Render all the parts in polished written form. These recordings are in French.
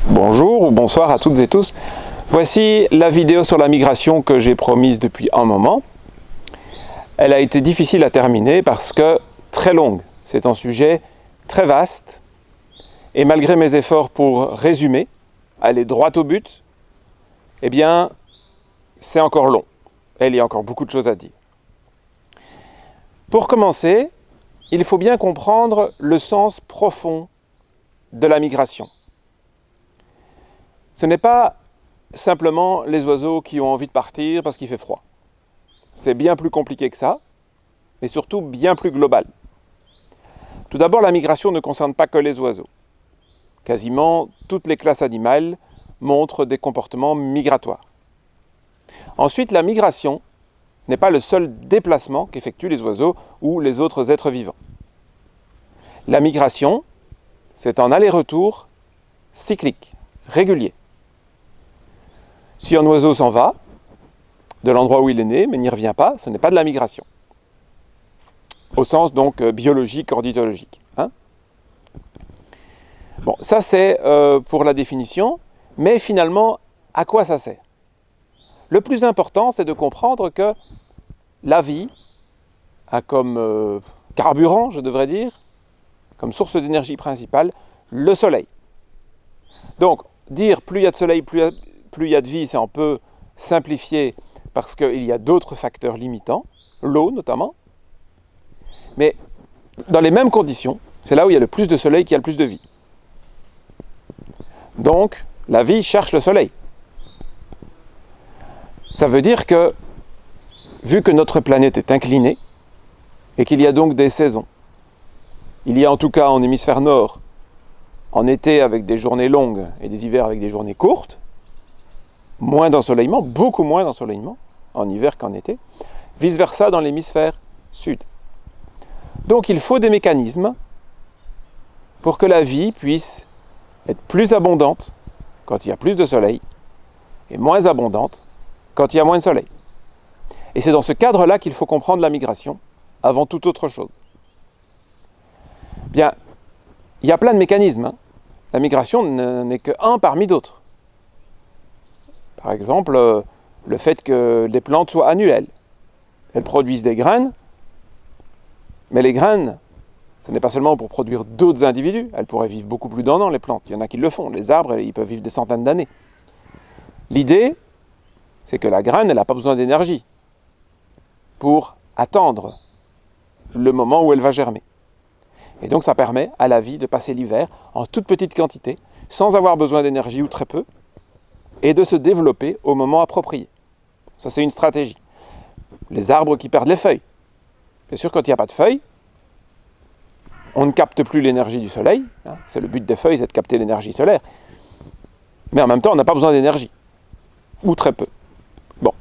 Bonjour ou bonsoir à toutes et tous. Voici la vidéo sur la migration que j'ai promise depuis un moment. Elle a été difficile à terminer parce que très longue. C'est un sujet très vaste et malgré mes efforts pour résumer, aller droit au but, eh bien, c'est encore long. Et il y a encore beaucoup de choses à dire. Pour commencer, il faut bien comprendre le sens profond de la migration. Ce n'est pas simplement les oiseaux qui ont envie de partir parce qu'il fait froid. C'est bien plus compliqué que ça, mais surtout bien plus global. Tout d'abord, la migration ne concerne pas que les oiseaux. Quasiment toutes les classes animales montrent des comportements migratoires. Ensuite, la migration n'est pas le seul déplacement qu'effectuent les oiseaux ou les autres êtres vivants. La migration, c'est un aller-retour cyclique, régulier. Si un oiseau s'en va de l'endroit où il est né, mais n'y revient pas, ce n'est pas de la migration. Au sens donc biologique, ornithologique. Bon, ça c'est pour la définition, mais finalement, à quoi ça sert? Le plus important, c'est de comprendre que la vie a comme carburant, je devrais dire, comme source d'énergie principale, le soleil. Donc, dire plus il y a de soleil, plus il y a de vie, c'est un peu simplifié parce qu'il y a d'autres facteurs limitants, l'eau notamment. Mais dans les mêmes conditions, c'est là où il y a le plus de soleil qu'il y a le plus de vie. Donc, la vie cherche le soleil. Ça veut dire que, vu que notre planète est inclinée, et qu'il y a donc des saisons, il y a en tout cas en hémisphère nord, en été avec des journées longues et des hivers avec des journées courtes, moins d'ensoleillement, beaucoup moins d'ensoleillement, en hiver qu'en été, vice-versa dans l'hémisphère sud. Donc il faut des mécanismes pour que la vie puisse être plus abondante quand il y a plus de soleil et moins abondante quand il y a moins de soleil. Et c'est dans ce cadre-là qu'il faut comprendre la migration avant toute autre chose. Bien, il y a plein de mécanismes. La migration n'est qu'un parmi d'autres. Par exemple, le fait que les plantes soient annuelles. Elles produisent des graines, mais les graines, ce n'est pas seulement pour produire d'autres individus. Elles pourraient vivre beaucoup plus d'un an, les plantes. Il y en a qui le font. Les arbres, ils peuvent vivre des centaines d'années. L'idée, c'est que la graine, elle n'a pas besoin d'énergie pour attendre le moment où elle va germer. Et donc ça permet à la vie de passer l'hiver en toute petite quantité, sans avoir besoin d'énergie ou très peu, et de se développer au moment approprié. Ça, c'est une stratégie. Les arbres qui perdent les feuilles. Bien sûr, quand il n'y a pas de feuilles, on ne capte plus l'énergie du soleil. C'est le but des feuilles, c'est de capter l'énergie solaire. Mais en même temps, on n'a pas besoin d'énergie. Ou très peu. Bon.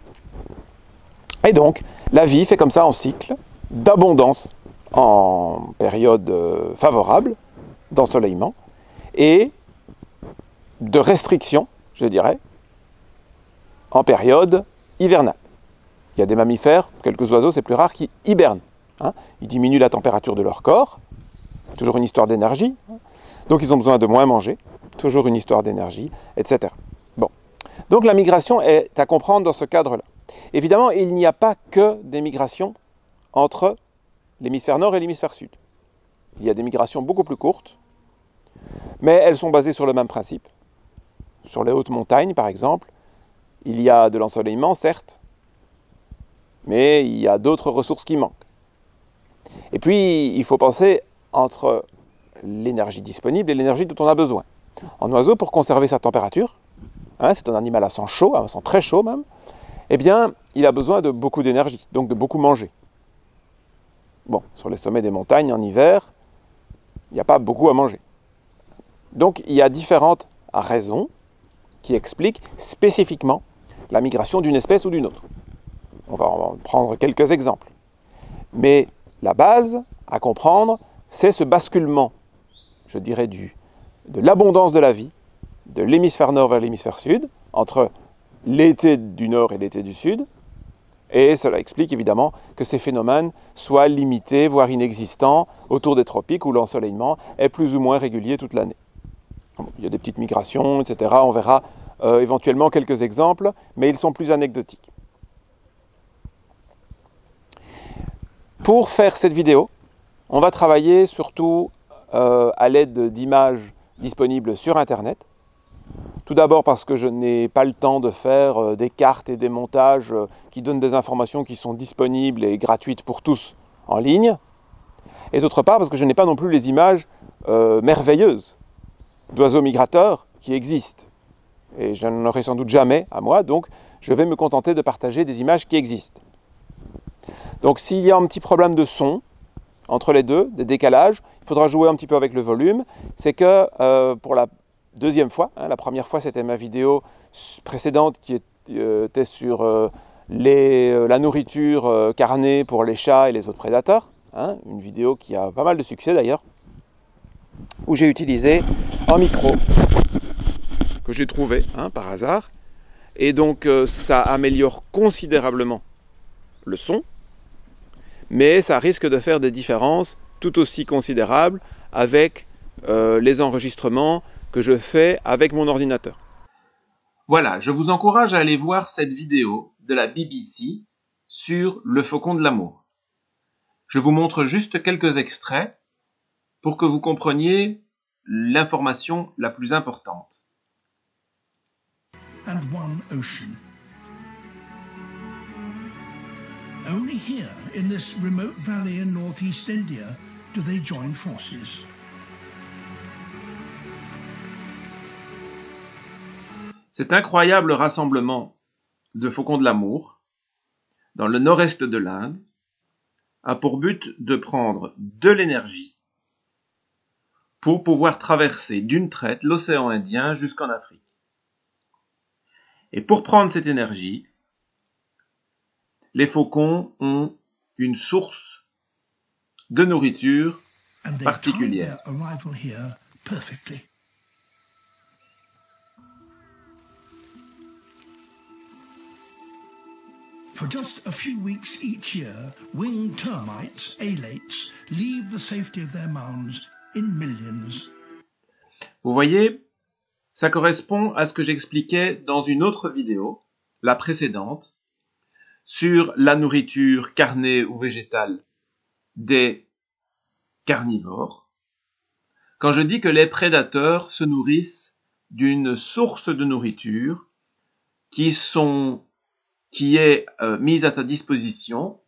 Et donc, la vie fait comme ça en cycle d'abondance en période favorable, d'ensoleillement, et de restriction, je dirais, en période hivernale. Il y a des mammifères, quelques oiseaux, c'est plus rare, qui hibernent. Ils diminuent la température de leur corps, toujours une histoire d'énergie, donc ils ont besoin de moins manger, toujours une histoire d'énergie, etc. Bon. Donc la migration est à comprendre dans ce cadre-là. Évidemment, il n'y a pas que des migrations entre l'hémisphère nord et l'hémisphère sud. Il y a des migrations beaucoup plus courtes, mais elles sont basées sur le même principe. Sur les hautes montagnes, par exemple, il y a de l'ensoleillement, certes, mais il y a d'autres ressources qui manquent. Et puis, il faut penser entre l'énergie disponible et l'énergie dont on a besoin. Un oiseau, pour conserver sa température, c'est un animal à sang chaud, à sang très chaud même, eh bien, il a besoin de beaucoup d'énergie, donc de beaucoup manger. Bon, sur les sommets des montagnes, en hiver, il n'y a pas beaucoup à manger. Donc, il y a différentes raisons qui expliquent spécifiquement la migration d'une espèce ou d'une autre. On va en prendre quelques exemples. Mais la base à comprendre, c'est ce basculement, je dirais, de l'abondance de la vie, de l'hémisphère nord vers l'hémisphère sud, entre l'été du nord et l'été du sud, et cela explique évidemment que ces phénomènes soient limités, voire inexistants, autour des tropiques où l'ensoleillement est plus ou moins régulier toute l'année. Il y a des petites migrations, etc. On verra éventuellement quelques exemples, mais ils sont plus anecdotiques. Pour faire cette vidéo, on va travailler surtout à l'aide d'images disponibles sur Internet. Tout d'abord parce que je n'ai pas le temps de faire des cartes et des montages qui donnent des informations qui sont disponibles et gratuites pour tous en ligne. Et d'autre part parce que je n'ai pas non plus les images merveilleuses d'oiseaux migrateurs qui existent. Et je n'en aurai sans doute jamais à moi, donc je vais me contenter de partager des images qui existent. Donc s'il y a un petit problème de son entre les deux, des décalages, il faudra jouer un petit peu avec le volume. C'est que pour la deuxième fois, la première fois c'était ma vidéo précédente qui était sur la nourriture carnée pour les chats et les autres prédateurs, une vidéo qui a pas mal de succès d'ailleurs, où j'ai utilisé un micro que j'ai trouvé par hasard, et donc ça améliore considérablement le son, mais ça risque de faire des différences tout aussi considérables avec les enregistrements que je fais avec mon ordinateur. Voilà, je vous encourage à aller voir cette vidéo de la BBC sur le faucon de l'amour. Je vous montre juste quelques extraits pour que vous compreniez l'information la plus importante. And one ocean. Only here, in this remote valley in northeast India, do they join forces. Cet incroyable rassemblement de faucons de l'amour dans le nord-est de l'Inde a pour but de prendre de l'énergie pour pouvoir traverser d'une traite l'océan Indien jusqu'en Afrique. Et pour prendre cette énergie, les faucons ont une source de nourriture particulière. For just a few weeks each year, winged termites, alates, leave the safety of their mounds in millions. Vous voyez, ça correspond à ce que j'expliquais dans une autre vidéo, la précédente, sur la nourriture carnée ou végétale des carnivores. Quand je dis que les prédateurs se nourrissent d'une source de nourriture qui est mise à ta disposition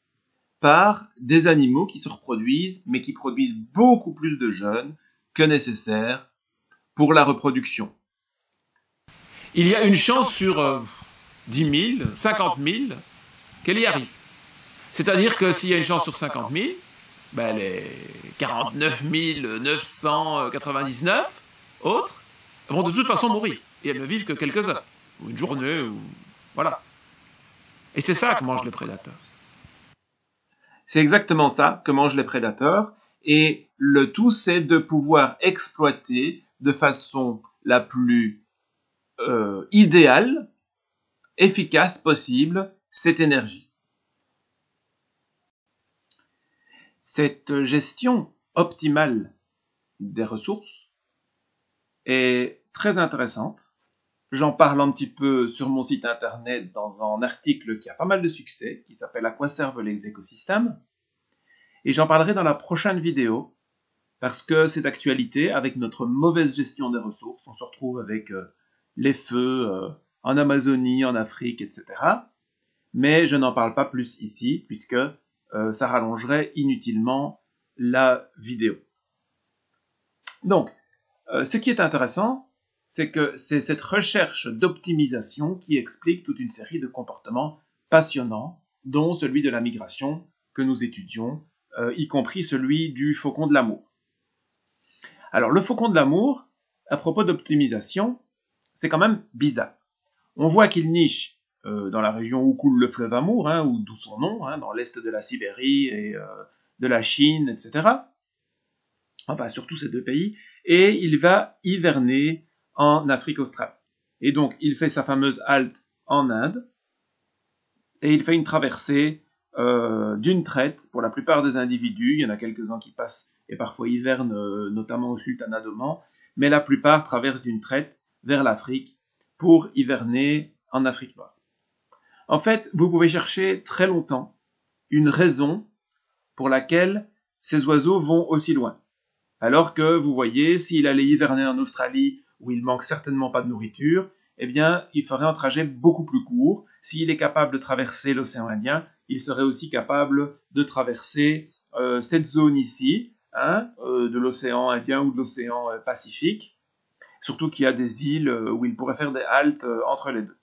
par des animaux qui se reproduisent, mais qui produisent beaucoup plus de jeunes que nécessaire pour la reproduction. Il y a une chance sur 10 000, 50 000 qu'elle y arrive. C'est-à-dire que s'il y a une chance sur 50 000, les 49 999 autres vont de toute façon mourir. Et elles ne vivent que quelques heures, ou une journée, ou voilà. Et c'est ça que mangent les prédateurs. C'est exactement ça que mangent les prédateurs. Et le tout, c'est de pouvoir exploiter de façon la plus idéale, efficace possible, cette énergie. Cette gestion optimale des ressources est très intéressante. J'en parle un petit peu sur mon site internet dans un article qui a pas mal de succès, qui s'appelle « À quoi servent les écosystèmes ?» Et j'en parlerai dans la prochaine vidéo, parce que c'est d'actualité avec notre mauvaise gestion des ressources. On se retrouve avec les feux en Amazonie, en Afrique, etc. Mais je n'en parle pas plus ici, puisque ça rallongerait inutilement la vidéo. Donc, ce qui est intéressant, c'est que c'est cette recherche d'optimisation qui explique toute une série de comportements passionnants, dont celui de la migration que nous étudions, y compris celui du faucon de l'amour. Alors, le faucon de l'amour, à propos d'optimisation, c'est quand même bizarre. On voit qu'il niche dans la région où coule le fleuve Amour, ou d'où son nom, dans l'est de la Sibérie et de la Chine, etc. Enfin, surtout ces deux pays. Et il va hiverner en Afrique australe. Et donc, il fait sa fameuse halte en Inde, et il fait une traversée d'une traite pour la plupart des individus. Il y en a quelques-uns qui passent et parfois hivernent, notamment au Sultanat d'Oman, mais la plupart traversent d'une traite vers l'Afrique pour hiverner en Afrique noire. En fait, vous pouvez chercher très longtemps une raison pour laquelle ces oiseaux vont aussi loin. Alors que vous voyez, s'il allait hiverner en Australie, où il manque certainement pas de nourriture, eh bien, il ferait un trajet beaucoup plus court. S'il est capable de traverser l'océan Indien, il serait aussi capable de traverser cette zone ici, de l'océan Indien ou de l'océan Pacifique, surtout qu'il y a des îles où il pourrait faire des haltes entre les deux.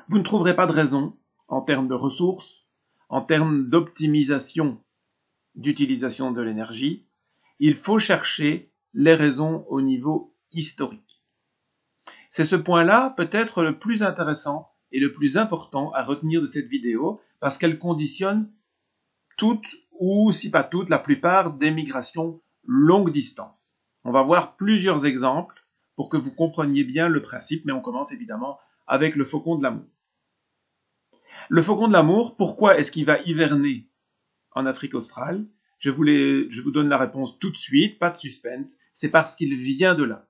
Vous ne trouverez pas de raison, en termes de ressources, en termes d'optimisation d'utilisation de l'énergie. Il faut chercher les raisons au niveau historique. C'est ce point-là peut-être le plus intéressant et le plus important à retenir de cette vidéo, parce qu'elle conditionne toutes, ou si pas toutes, la plupart des migrations longue distance. On va voir plusieurs exemples pour que vous compreniez bien le principe, mais on commence évidemment avec le faucon de l'amour. Le faucon de l'amour, pourquoi est-ce qu'il va hiverner en Afrique australe? Je vous donne la réponse tout de suite, pas de suspense, c'est parce qu'il vient de là.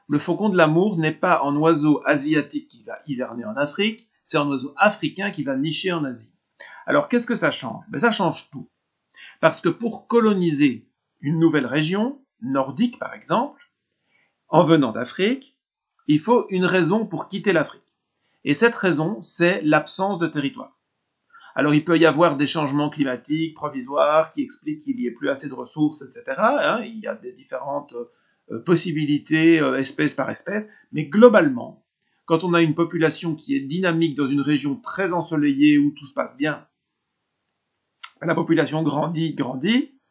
Le faucon de l'amour n'est pas un oiseau asiatique qui va hiverner en Afrique, c'est un oiseau africain qui va nicher en Asie. Alors qu'est-ce que ça change? Ça change tout. Parce que pour coloniser une nouvelle région, nordique par exemple, en venant d'Afrique, il faut une raison pour quitter l'Afrique. Et cette raison, c'est l'absence de territoire. Alors il peut y avoir des changements climatiques provisoires qui expliquent qu'il n'y ait plus assez de ressources, etc. Il y a des différentes possibilités, espèce par espèce, mais globalement, quand on a une population qui est dynamique dans une région très ensoleillée où tout se passe bien, la population grandit,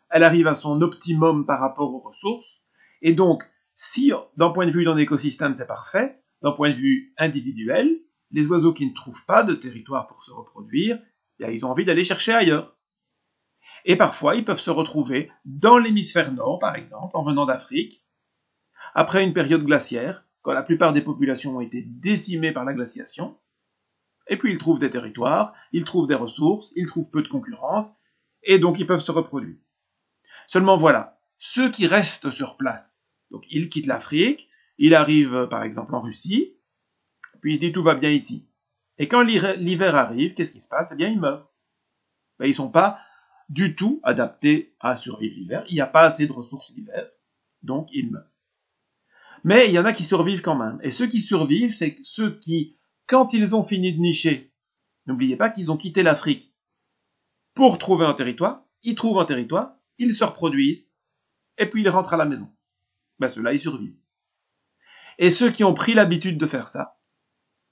elle arrive à son optimum par rapport aux ressources, et donc, si d'un point de vue d'un écosystème c'est parfait, d'un point de vue individuel, les oiseaux qui ne trouvent pas de territoire pour se reproduire, ils ont envie d'aller chercher ailleurs. Et parfois, ils peuvent se retrouver dans l'hémisphère nord, par exemple, en venant d'Afrique, après une période glaciaire, quand la plupart des populations ont été décimées par la glaciation, et puis ils trouvent des territoires, ils trouvent des ressources, ils trouvent peu de concurrence, et donc ils peuvent se reproduire. Seulement voilà, ceux qui restent sur place, donc ils quittent l'Afrique, ils arrivent par exemple en Russie, puis ils se disent tout va bien ici. Et quand l'hiver arrive, qu'est-ce qui se passe? Eh bien, ils meurent. Ils ne sont pas du tout adaptés à survivre l'hiver. Il n'y a pas assez de ressources l'hiver, donc ils meurent. Mais il y en a qui survivent quand même. Et ceux qui survivent, c'est ceux qui, quand ils ont fini de nicher, n'oubliez pas qu'ils ont quitté l'Afrique pour trouver un territoire, ils trouvent un territoire, ils se reproduisent, et puis ils rentrent à la maison. Ceux-là, ils survivent. Et ceux qui ont pris l'habitude de faire ça,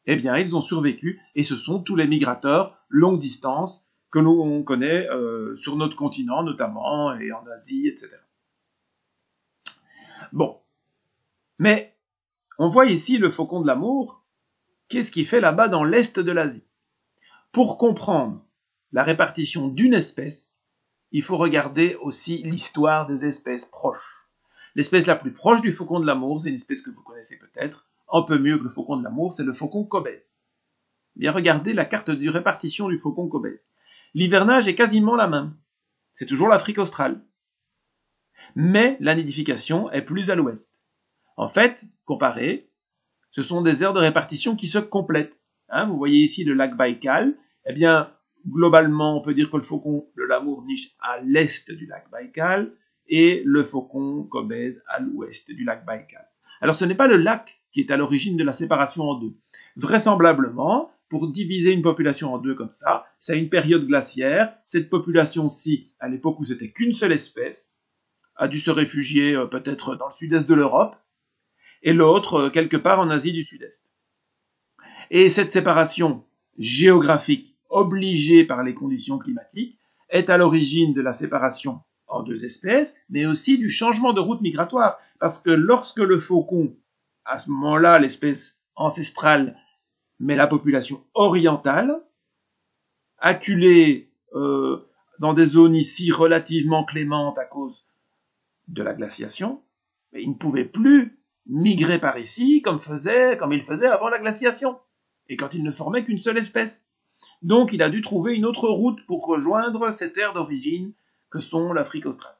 eh bien, ils ont survécu, et ce sont tous les migrateurs longue distance que l'on connaît sur notre continent, notamment, et en Asie, etc. Bon. Mais, on voit ici le faucon de l'amour. Qu'est-ce qu'il fait là-bas dans l'est de l'Asie? Pour comprendre la répartition d'une espèce, il faut regarder aussi l'histoire des espèces proches. L'espèce la plus proche du faucon de l'amour, c'est une espèce que vous connaissez peut-être, un peu mieux que le faucon de l'amour, c'est le faucon cobèze. Bien, regardez la carte de répartition du faucon cobèze. L'hivernage est quasiment la même. C'est toujours l'Afrique australe. Mais la nidification est plus à l'ouest. En fait, comparé, ce sont des aires de répartition qui se complètent. Vous voyez ici le lac Baïkal. Eh bien, globalement, on peut dire que le faucon de l'amour niche à l'est du lac Baïkal et le faucon cobèze à l'ouest du lac Baïkal. Alors, ce n'est pas le lac qui est à l'origine de la séparation en deux. Vraisemblablement, pour diviser une population en deux comme ça, c'est une période glaciaire. Cette population-ci, à l'époque où c'était qu'une seule espèce, a dû se réfugier peut-être dans le sud-est de l'Europe, et l'autre quelque part en Asie du Sud-Est. Et cette séparation géographique obligée par les conditions climatiques est à l'origine de la séparation en deux espèces, mais aussi du changement de route migratoire, parce que lorsque le faucon, à ce moment-là, l'espèce ancestrale, met la population orientale, acculée dans des zones ici relativement clémentes à cause de la glaciation, mais il ne pouvait plus migrer par ici comme il faisait avant la glaciation, et quand il ne formait qu'une seule espèce. Donc il a dû trouver une autre route pour rejoindre ces terres d'origine que sont l'Afrique australe.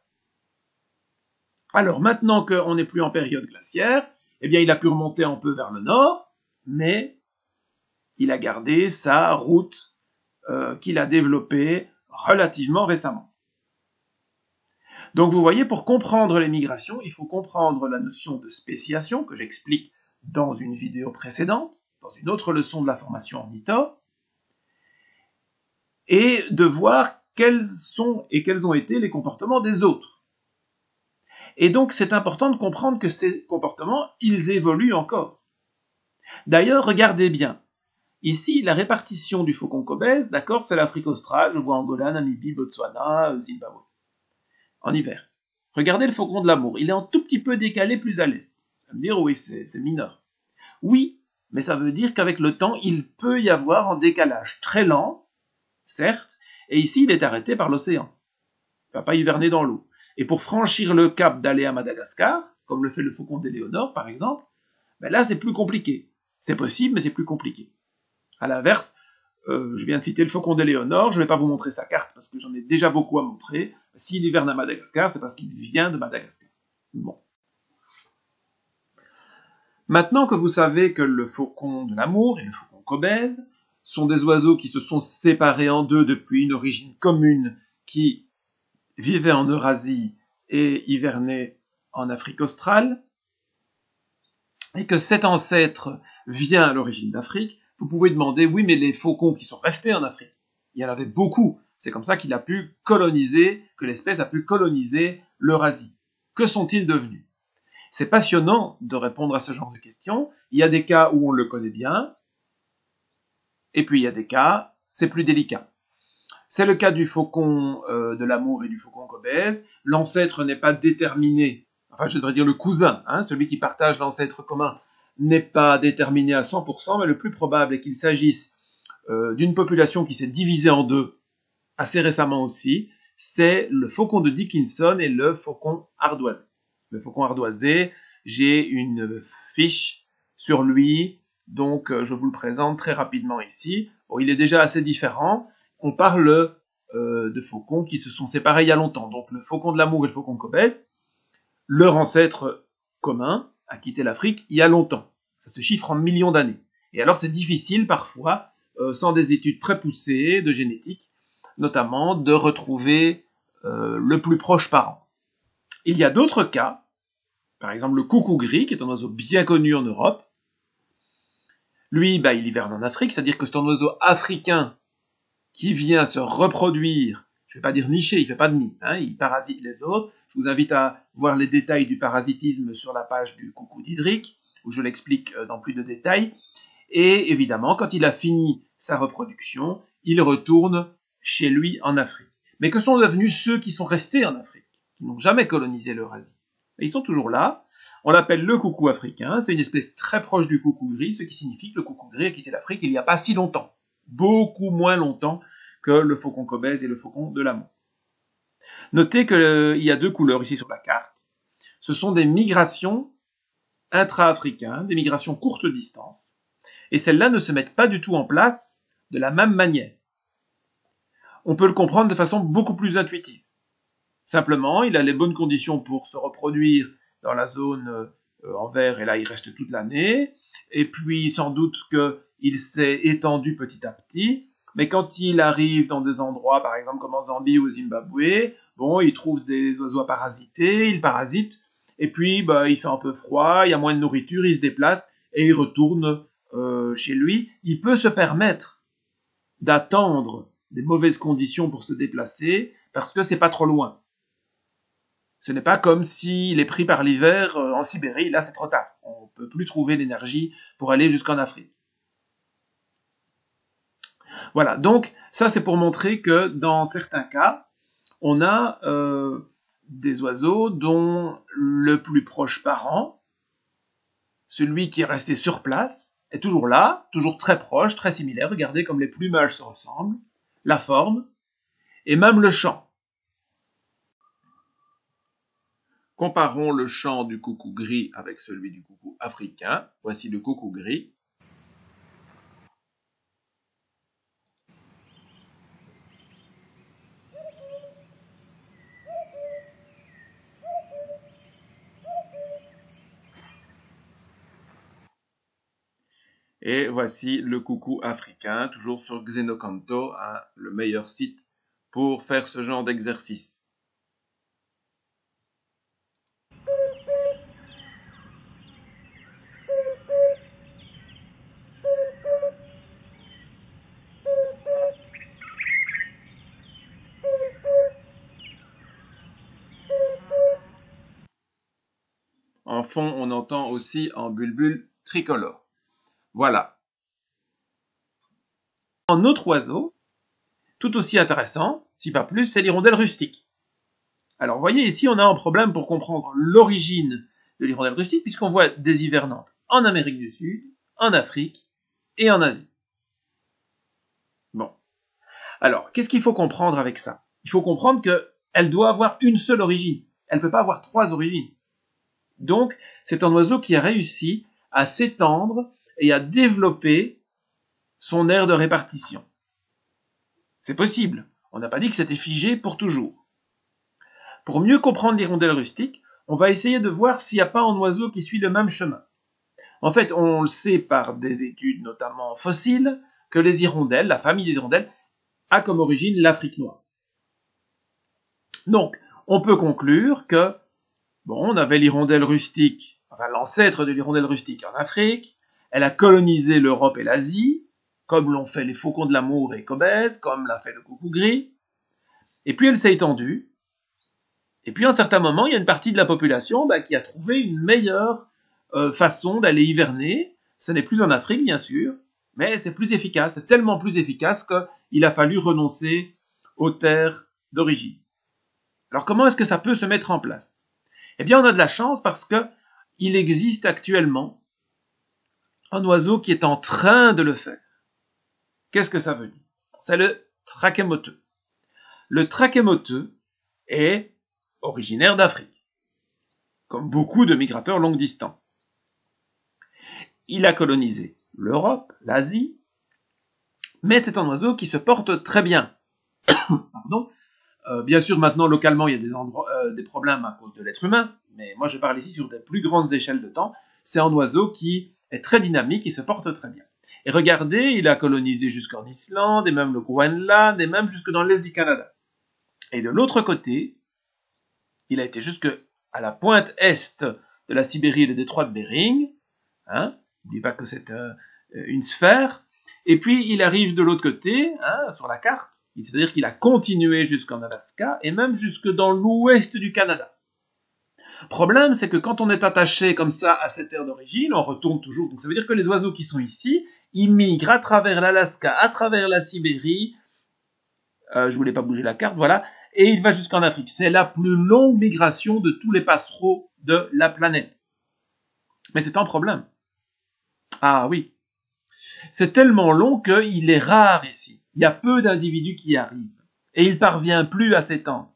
Alors maintenant qu'on n'est plus en période glaciaire, eh bien il a pu remonter un peu vers le nord, mais il a gardé sa route qu'il a développée relativement récemment. Donc vous voyez, pour comprendre les migrations, il faut comprendre la notion de spéciation que j'explique dans une vidéo précédente, dans une autre leçon de la formation ornithore, et de voir quels sont et quels ont été les comportements des autres. Et donc c'est important de comprendre que ces comportements, ils évoluent encore. D'ailleurs, regardez bien. Ici, la répartition du faucon cobèze, d'accord, c'est l'Afrique australe, je vois Angola, Namibie, Botswana, Zimbabwe, en hiver. Regardez le faucon de l'amour, il est un tout petit peu décalé plus à l'est. Vous allez me dire, oui, c'est mineur. Oui, mais ça veut dire qu'avec le temps, il peut y avoir un décalage très lent, certes, et ici, il est arrêté par l'océan. Il ne va pas hiverner dans l'eau. Et pour franchir le cap d'aller à Madagascar, comme le fait le faucon d'Éléonore, par exemple, ben là, c'est plus compliqué. C'est possible, mais c'est plus compliqué. À l'inverse, je viens de citer le faucon d'Éléonore, je ne vais pas vous montrer sa carte parce que j'en ai déjà beaucoup à montrer. S'il hiverne à Madagascar, c'est parce qu'il vient de Madagascar. Bon. Maintenant que vous savez que le faucon de l'amour et le faucon cobèze sont des oiseaux qui se sont séparés en deux depuis une origine commune qui vivaient en Eurasie et hivernaient en Afrique australe, et que cet ancêtre vient à l'origine d'Afrique, vous pouvez demander, oui, mais les faucons qui sont restés en Afrique, il y en avait beaucoup. C'est comme ça qu'il a pu coloniser, que l'espèce a pu coloniser l'Eurasie. Que sont-ils devenus? C'est passionnant de répondre à ce genre de questions. Il y a des cas où on le connaît bien, et puis il y a des cas, c'est plus délicat. C'est le cas du faucon de l'amour et du faucon cobèze. L'ancêtre n'est pas déterminé, enfin je devrais dire le cousin, hein, celui qui partage l'ancêtre commun, n'est pas déterminé à 100%, mais le plus probable est qu'il s'agisse d'une population qui s'est divisée en deux assez récemment aussi. C'est le faucon de Dickinson et le faucon ardoisé. Le faucon ardoisé, j'ai une fiche sur lui, donc je vous le présente très rapidement ici. Bon, il est déjà assez différent. On parle de faucons qui se sont séparés il y a longtemps. Donc le faucon de l'amour et le faucon cobèze, leur ancêtre commun a quitté l'Afrique il y a longtemps. Ça se chiffre en millions d'années. Et alors c'est difficile parfois, sans des études très poussées de génétique, notamment de retrouver le plus proche parent. Il y a d'autres cas, par exemple le coucou gris, qui est un oiseau bien connu en Europe. Lui, il hiverne en Afrique, c'est-à-dire que c'est un oiseau africain qui vient se reproduire, je ne vais pas dire nicher, il ne fait pas de nid, hein, il parasite les autres. Je vous invite à voir les détails du parasitisme sur la page du coucou d'Hydrique, où je l'explique dans plus de détails. Et évidemment, quand il a fini sa reproduction, il retourne chez lui en Afrique. Mais que sont devenus ceux qui sont restés en Afrique, qui n'ont jamais colonisé l'Eurasie? Ils sont toujours là. On l'appelle le coucou africain. C'est une espèce très proche du coucou gris, ce qui signifie que le coucou gris a quitté l'Afrique il n'y a pas si longtemps. Beaucoup moins longtemps que le faucon cobèze et le faucon de l'amour. Notez qu'il y a deux couleurs ici sur la carte. Ce sont des migrations intra-africaines, des migrations courte distance. Et celles-là ne se mettent pas du tout en place de la même manière. On peut le comprendre de façon beaucoup plus intuitive. Simplement, il a les bonnes conditions pour se reproduire dans la zone en vert, et là il reste toute l'année, et puis sans doute qu'il s'est étendu petit à petit, mais quand il arrive dans des endroits, par exemple comme en Zambie ou au Zimbabwe, bon, il trouve des oiseaux à parasiter, il parasite, et puis il fait un peu froid, il y a moins de nourriture, il se déplace, et il retourne chez lui. Il peut se permettre d'attendre des mauvaises conditions pour se déplacer, parce que c'est pas trop loin. Ce n'est pas comme s'il est pris par l'hiver en Sibérie, là c'est trop tard. On ne peut plus trouver l'énergie pour aller jusqu'en Afrique. Voilà, donc ça c'est pour montrer que dans certains cas, on a des oiseaux dont le plus proche parent, celui qui est resté sur place, est toujours là, toujours très proche, très similaire. Regardez comme les plumages se ressemblent, la forme, et même le chant. Comparons le chant du coucou gris avec celui du coucou africain. Voici le coucou gris. Et voici le coucou africain, toujours sur Xenocanto, hein, le meilleur site pour faire ce genre d'exercice. En fond, on entend aussi un bulbule tricolore. Voilà. Un autre oiseau, tout aussi intéressant, si pas plus, c'est l'hirondelle rustique. Alors, vous voyez, ici, on a un problème pour comprendre l'origine de l'hirondelle rustique, puisqu'on voit des hivernantes en Amérique du Sud, en Afrique et en Asie. Bon. Alors, qu'est-ce qu'il faut comprendre avec ça? Il faut comprendre qu'elle doit avoir une seule origine. Elle ne peut pas avoir trois origines. Donc, c'est un oiseau qui a réussi à s'étendre et à développer son aire de répartition. C'est possible. On n'a pas dit que c'était figé pour toujours. Pour mieux comprendre l'hirondelle rustique, on va essayer de voir s'il n'y a pas un oiseau qui suit le même chemin. En fait, on le sait par des études notamment fossiles, que les hirondelles, la famille des hirondelles, a comme origine l'Afrique noire. Donc, on peut conclure que, bon, on avait l'hirondelle rustique, enfin l'ancêtre de l'hirondelle rustique en Afrique, elle a colonisé l'Europe et l'Asie, comme l'ont fait les faucons de l'amour et Cobès, comme l'a fait le coucou gris, et puis elle s'est étendue, et puis à un certain moment, il y a une partie de la population qui a trouvé une meilleure façon d'aller hiverner. Ce n'est plus en Afrique, bien sûr, mais c'est plus efficace, c'est tellement plus efficace qu'il a fallu renoncer aux terres d'origine. Alors comment est-ce que ça peut se mettre en place? Eh bien, on a de la chance parce qu'il existe actuellement un oiseau qui est en train de le faire. Qu'est-ce que ça veut dire? C'est le trachémoteux. Le trachémoteux est originaire d'Afrique, comme beaucoup de migrateurs longue distance. Il a colonisé l'Europe, l'Asie, mais c'est un oiseau qui se porte très bien. Pardon. Bien sûr, maintenant, localement, il y a des problèmes à cause de l'être humain, mais moi, je parle ici sur des plus grandes échelles de temps. C'est un oiseau qui est très dynamique et se porte très bien. Et regardez, il a colonisé jusqu'en Islande, et même le Groenland, et même jusque dans l'est du Canada. Et de l'autre côté, il a été jusque à la pointe est de la Sibérie et le détroit de Bering. N'oubliez pas que c'est une sphère. Et puis, il arrive de l'autre côté, sur la carte. C'est-à-dire qu'il a continué jusqu'en Alaska et même jusque dans l'ouest du Canada. Problème, c'est que quand on est attaché comme ça à cette terre d'origine, on retourne toujours. Donc ça veut dire que les oiseaux qui sont ici, ils migrent à travers l'Alaska, à travers la Sibérie. Je voulais pas bouger la carte, voilà. Et il va jusqu'en Afrique. C'est la plus longue migration de tous les passereaux de la planète. Mais c'est un problème. Ah oui. C'est tellement long qu'il est rare ici. Il y a peu d'individus qui y arrivent. Et il ne parvient plus à s'étendre.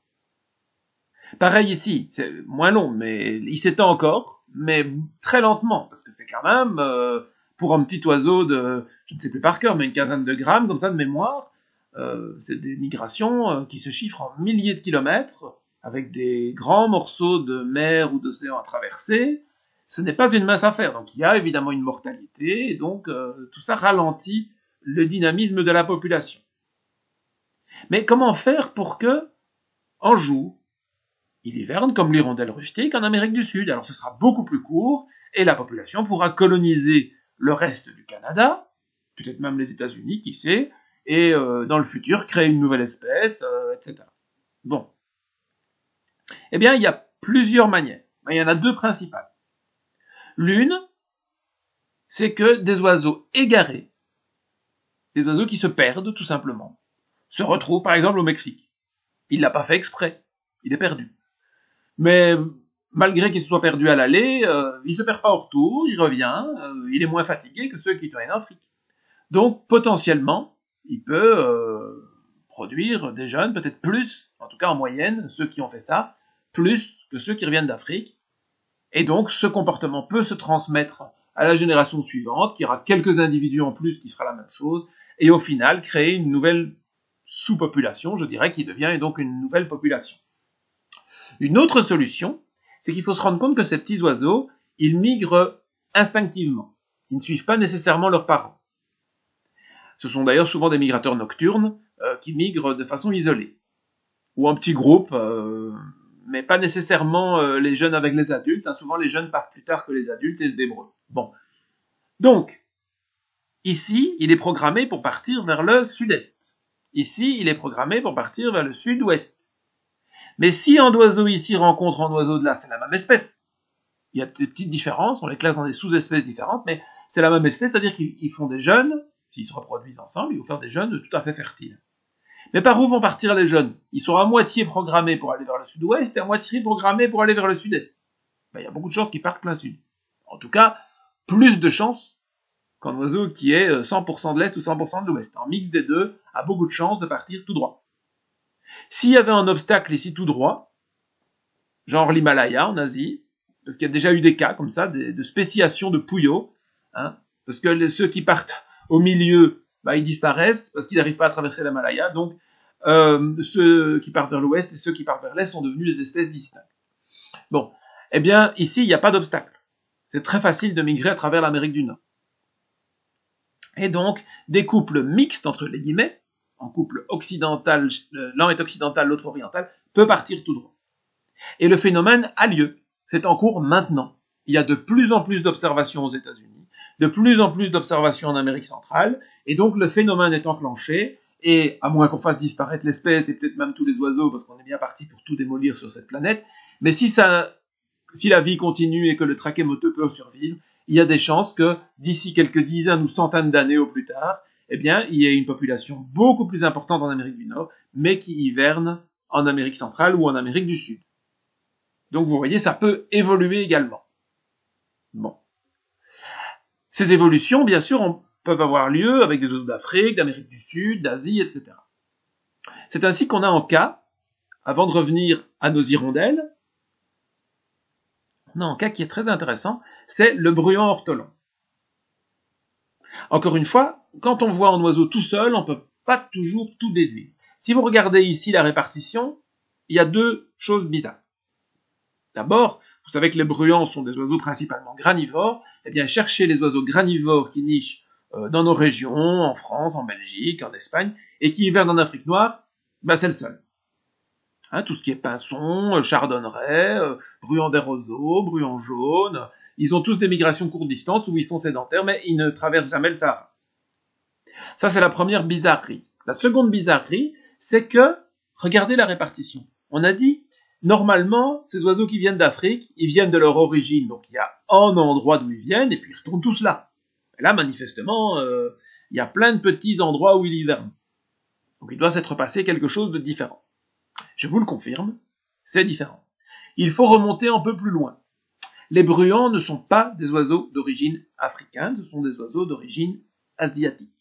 Pareil ici, c'est moins long, mais il s'étend encore, mais très lentement, parce que c'est quand même, pour un petit oiseau de, je ne sais plus par cœur, mais une quinzaine de grammes, comme ça, de mémoire, c'est des migrations qui se chiffrent en milliers de kilomètres, avec des grands morceaux de mer ou d'océan à traverser. Ce n'est pas une mince affaire, donc il y a évidemment une mortalité, et donc tout ça ralentit le dynamisme de la population. Mais comment faire pour que, un jour, il hiverne comme l'hirondelle rustique en Amérique du Sud? Alors ce sera beaucoup plus court, et la population pourra coloniser le reste du Canada, peut-être même les États-Unis, qui sait, et dans le futur créer une nouvelle espèce, etc. Bon. Eh bien, il y a plusieurs manières, mais il y en a deux principales. L'une, c'est que des oiseaux égarés, des oiseaux qui se perdent tout simplement, se retrouvent par exemple au Mexique. Il l'a pas fait exprès, il est perdu. Mais malgré qu'il se soit perdu à l'aller, il se perd pas au retour, il revient, il est moins fatigué que ceux qui étaient en Afrique. Donc potentiellement, il peut produire des jeunes, peut-être plus, en tout cas en moyenne, ceux qui ont fait ça, plus que ceux qui reviennent d'Afrique. Et donc ce comportement peut se transmettre à la génération suivante, qui aura quelques individus en plus qui fera la même chose, et au final créer une nouvelle sous-population, je dirais, qui devient donc une nouvelle population. Une autre solution, c'est qu'il faut se rendre compte que ces petits oiseaux, ils migrent instinctivement. Ils ne suivent pas nécessairement leurs parents. Ce sont d'ailleurs souvent des migrateurs nocturnes qui migrent de façon isolée. Ou en petits groupes, mais pas nécessairement les jeunes avec les adultes. Hein. Souvent les jeunes partent plus tard que les adultes et se débrouillent. Bon. Donc, ici, il est programmé pour partir vers le sud-est. Ici, il est programmé pour partir vers le sud-ouest. Mais si un oiseau ici rencontre un oiseau de là, c'est la même espèce. Il y a des petites différences, on les classe dans des sous-espèces différentes, mais c'est la même espèce, c'est-à-dire qu'ils font des jeunes, s'ils se reproduisent ensemble, ils vont faire des jeunes tout à fait fertiles. Mais par où vont partir les jeunes? Ils sont à moitié programmés pour aller vers le sud-ouest et à moitié programmés pour aller vers le sud-est. Ben, il y a beaucoup de chances qu'ils partent plein sud. En tout cas, plus de chances qu'un oiseau qui est 100% de l'est ou 100% de l'ouest. Un mix des deux a beaucoup de chances de partir tout droit. S'il y avait un obstacle ici tout droit, genre l'Himalaya en Asie, parce qu'il y a déjà eu des cas comme ça, de spéciation de pouillots, hein, parce que ceux qui partent au milieu, bah, ils disparaissent parce qu'ils n'arrivent pas à traverser l'Himalaya, donc ceux qui partent vers l'ouest et ceux qui partent vers l'est sont devenus des espèces distinctes. Bon, eh bien, ici, il n'y a pas d'obstacle. C'est très facile de migrer à travers l'Amérique du Nord. Et donc, des couples mixtes, entre les guillemets, un couple occidental, l'un est occidental, l'autre oriental, peut partir tout droit. Et le phénomène a lieu. C'est en cours maintenant. Il y a de plus en plus d'observations aux États-Unis, de plus en plus d'observations en Amérique centrale, et donc le phénomène est enclenché, et à moins qu'on fasse disparaître l'espèce, et peut-être même tous les oiseaux, parce qu'on est bien parti pour tout démolir sur cette planète, mais si la vie continue et que le trachémoteux peut survivre, il y a des chances que d'ici quelques dizaines ou centaines d'années au plus tard, eh bien, il y ait une population beaucoup plus importante en Amérique du Nord, mais qui hiverne en Amérique centrale ou en Amérique du Sud. Donc vous voyez, ça peut évoluer également. Bon. Ces évolutions, bien sûr, peuvent avoir lieu avec des oiseaux d'Afrique, d'Amérique du Sud, d'Asie, etc. C'est ainsi qu'on a en cas, avant de revenir à nos hirondelles, on a un cas qui est très intéressant, c'est le bruant ortolan. Encore une fois, quand on voit un oiseau tout seul, on ne peut pas toujours tout déduire. Si vous regardez ici la répartition, il y a deux choses bizarres. D'abord, vous savez que les bruants sont des oiseaux principalement granivores, eh bien cherchez les oiseaux granivores qui nichent dans nos régions, en France, en Belgique, en Espagne, et qui hivernent en Afrique noire, ben c'est le seul. Hein, tout ce qui est pinson, chardonneret, bruant des roseaux, bruant jaune, ils ont tous des migrations courte distance où ils sont sédentaires, mais ils ne traversent jamais le Sahara. Ça, c'est la première bizarrerie. La seconde bizarrerie, c'est que, regardez la répartition. On a dit, normalement, ces oiseaux qui viennent d'Afrique, ils viennent de leur origine, donc il y a un endroit d'où ils viennent, et puis ils retournent tous là. Et là, manifestement, il y a plein de petits endroits où ils hivernent. Donc il doit s'être passé quelque chose de différent. Je vous le confirme, c'est différent. Il faut remonter un peu plus loin. Les bruants ne sont pas des oiseaux d'origine africaine, ce sont des oiseaux d'origine asiatique.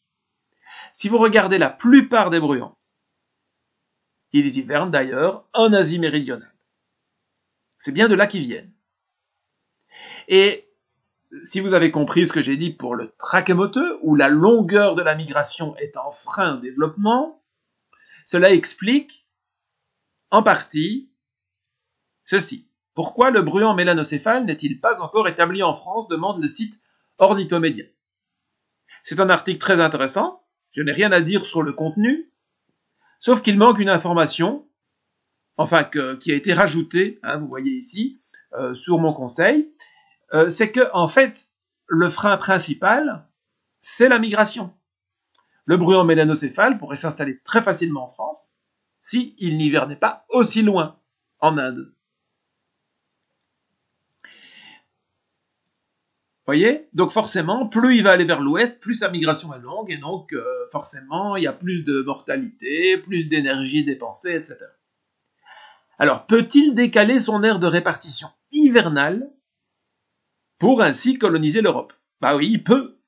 Si vous regardez la plupart des bruants, ils hivernent d'ailleurs en Asie méridionale. C'est bien de là qu'ils viennent. Et si vous avez compris ce que j'ai dit pour le trachémoteux, où la longueur de la migration est un frein au développement, cela explique en partie ceci. Pourquoi le bruant mélanocéphale n'est-il pas encore établi en France, demande le site Ornithomédia. C'est un article très intéressant, je n'ai rien à dire sur le contenu, sauf qu'il manque une information, enfin qui a été rajoutée, hein, vous voyez ici, sur mon conseil, c'est que en fait, le frein principal, c'est la migration. Le bruant mélanocéphale pourrait s'installer très facilement en France, s'il n'hivernait pas aussi loin, en Inde. Voyez? Donc forcément, plus il va aller vers l'ouest, plus sa migration est longue, et donc forcément, il y a plus de mortalité, plus d'énergie dépensée, etc. Alors, peut-il décaler son aire de répartition hivernale pour ainsi coloniser l'Europe? Bah oui, il peut.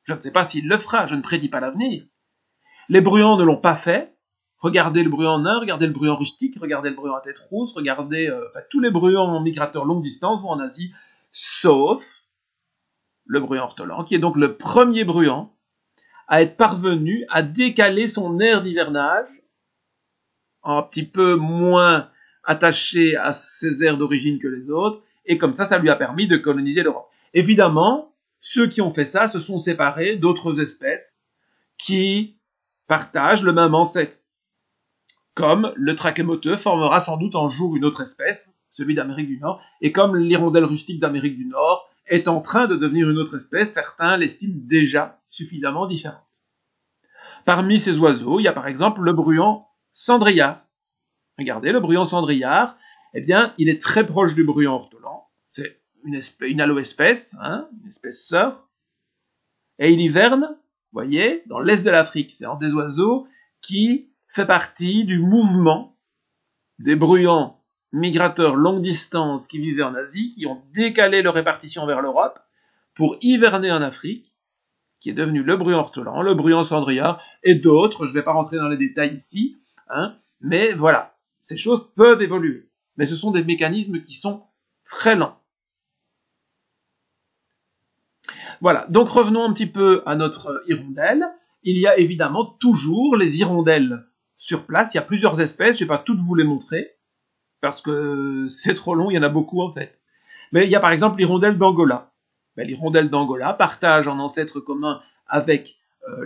Je ne sais pas s'il le fera, je ne prédis pas l'avenir. Les bruants ne l'ont pas fait. Regardez le bruant nain, regardez le bruant rustique, regardez le bruant à tête rousse, regardez tous les bruants migrateurs longue distance vont en Asie, sauf le bruant ortolan, qui est donc le premier bruant à être parvenu à décaler son aire d'hivernage, un petit peu moins attaché à ses aires d'origine que les autres, et comme ça lui a permis de coloniser l'Europe. Évidemment, ceux qui ont fait ça se sont séparés d'autres espèces qui partagent le même ancêtre. Comme le trachémoteux formera sans doute un jour une autre espèce, celui d'Amérique du Nord, et comme l'hirondelle rustique d'Amérique du Nord est en train de devenir une autre espèce, certains l'estiment déjà suffisamment différente. Parmi ces oiseaux, il y a par exemple le bruant cendrillard. Regardez, le bruant cendrillard, eh bien, il est très proche du bruant ortolan. C'est une alloespèce, hein, une espèce sœur. Et il hiverne, vous voyez, dans l'est de l'Afrique. C'est un des oiseaux qui fait partie du mouvement des bruants migrateurs longue distance qui vivaient en Asie, qui ont décalé leur répartition vers l'Europe pour hiverner en Afrique, qui est devenu le bruant ortolan, le bruant cendrillard et d'autres. Je ne vais pas rentrer dans les détails ici, hein, mais voilà, ces choses peuvent évoluer. Mais ce sont des mécanismes qui sont très lents. Voilà, donc revenons un petit peu à notre hirondelle. Il y a évidemment toujours les hirondelles sur place. Il y a plusieurs espèces, je ne vais pas toutes vous les montrer, parce que c'est trop long, il y en a beaucoup en fait. Mais il y a par exemple l'hirondelle d'Angola. L'hirondelle d'Angola partage un ancêtre commun avec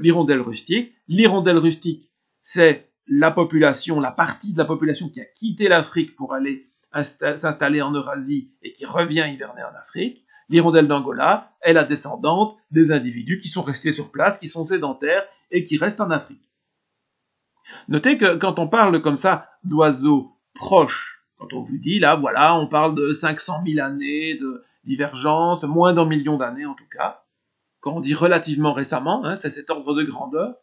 l'hirondelle rustique. L'hirondelle rustique, c'est la population, la partie de la population qui a quitté l'Afrique pour aller s'installer en Eurasie et qui revient hiverner en Afrique. L'hirondelle d'Angola est la descendante des individus qui sont restés sur place, qui sont sédentaires et qui restent en Afrique. Notez que quand on parle comme ça d'oiseaux proches, quand on vous dit là, voilà, on parle de 500 000 années de divergence, moins d'un million d'années en tout cas, quand on dit relativement récemment, hein, c'est cet ordre de grandeur.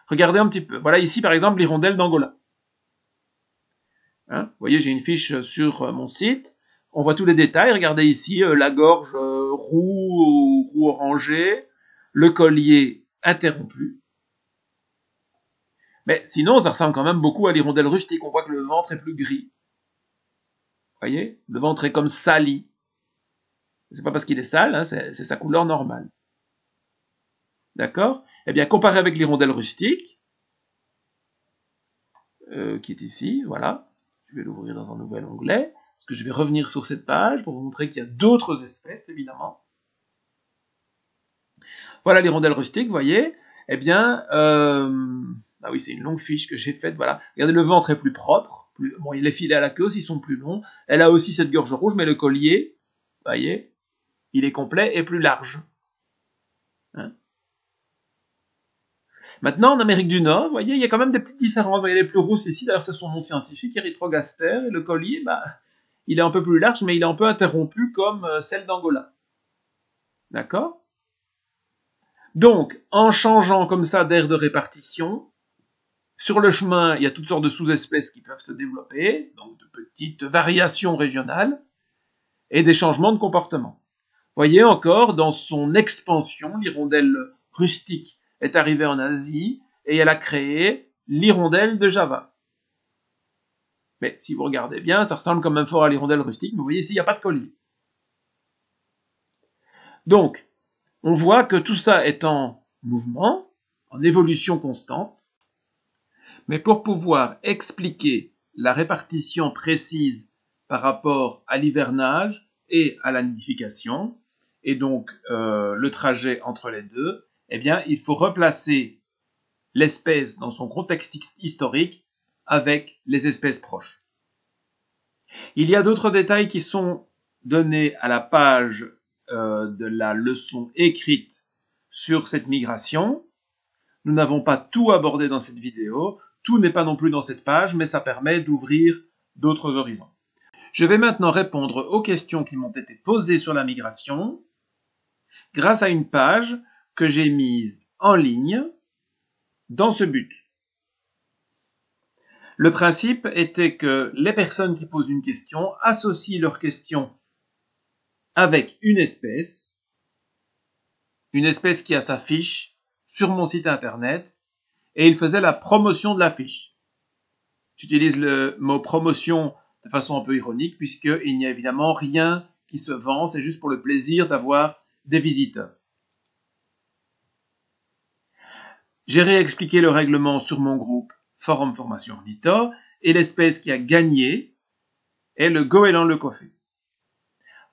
Regardez un petit peu. Voilà ici par exemple l'hirondelle d'Angola. Hein, vous voyez, j'ai une fiche sur mon site. On voit tous les détails. Regardez ici la gorge roux orangée, le collier interrompu. Mais sinon, ça ressemble quand même beaucoup à l'hirondelle rustique. On voit que le ventre est plus gris. Vous voyez, le ventre est comme sali. C'est pas parce qu'il est sale, hein, c'est sa couleur normale. D'accord? Eh bien, comparé avec l'hirondelle rustique, qui est ici, voilà. Je vais l'ouvrir dans un nouvel onglet, parce que je vais revenir sur cette page pour vous montrer qu'il y a d'autres espèces, évidemment. Voilà l'hirondelle rustique, vous voyez. Eh bien, ah oui, c'est une longue fiche que j'ai faite, voilà. Regardez, le ventre est plus propre. Bon, les filets à la queue aussi sont plus longs. Elle a aussi cette gorge rouge, mais le collier, vous voyez, il est complet et plus large. Hein? Maintenant, en Amérique du Nord, vous voyez, il y a quand même des petites différences. Vous voyez, les plus rousses ici, d'ailleurs, c'est son nom scientifique, Erythrogaster, et le collier, bah, il est un peu plus large, mais il est un peu interrompu comme celle d'Angola. D'accord? Donc, en changeant comme ça d'aire de répartition, sur le chemin, il y a toutes sortes de sous-espèces qui peuvent se développer, donc de petites variations régionales, et des changements de comportement. Vous voyez encore, dans son expansion, l'hirondelle rustique est arrivée en Asie, et elle a créé l'hirondelle de Java. Mais si vous regardez bien, ça ressemble quand même fort à l'hirondelle rustique, mais vous voyez ici, il n'y a pas de collier. Donc, on voit que tout ça est en mouvement, en évolution constante, mais pour pouvoir expliquer la répartition précise par rapport à l'hivernage et à la nidification, et donc le trajet entre les deux, eh bien, il faut replacer l'espèce dans son contexte historique avec les espèces proches. Il y a d'autres détails qui sont donnés à la page de la leçon écrite sur cette migration. Nous n'avons pas tout abordé dans cette vidéo, tout n'est pas non plus dans cette page, mais ça permet d'ouvrir d'autres horizons. Je vais maintenant répondre aux questions qui m'ont été posées sur la migration grâce à une page que j'ai mise en ligne dans ce but. Le principe était que les personnes qui posent une question associent leur question avec une espèce qui a sa fiche sur mon site internet, et ils faisaient la promotion de la fiche. J'utilise le mot promotion de façon un peu ironique, puisqu'il n'y a évidemment rien qui se vend, c'est juste pour le plaisir d'avoir des visiteurs. J'ai réexpliqué le règlement sur mon groupe Forum Formation Ornitho, et l'espèce qui a gagné est le goéland leucophée.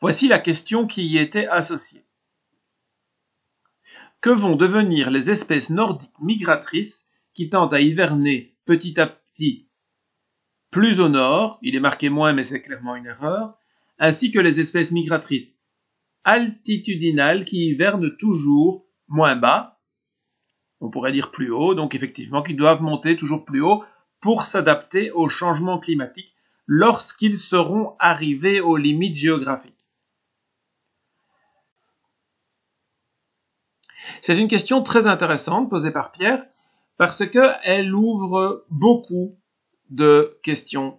Voici la question qui y était associée. que vont devenir les espèces nordiques migratrices qui tendent à hiverner petit à petit plus au nord, il est marqué moins mais c'est clairement une erreur, ainsi que les espèces migratrices altitudinales qui hivernent toujours moins bas, on pourrait dire plus haut, donc effectivement qui doivent monter toujours plus haut pour s'adapter au changement climatique lorsqu'ils seront arrivés aux limites géographiques. C'est une question très intéressante posée par Pierre parce qu'elle ouvre beaucoup de questions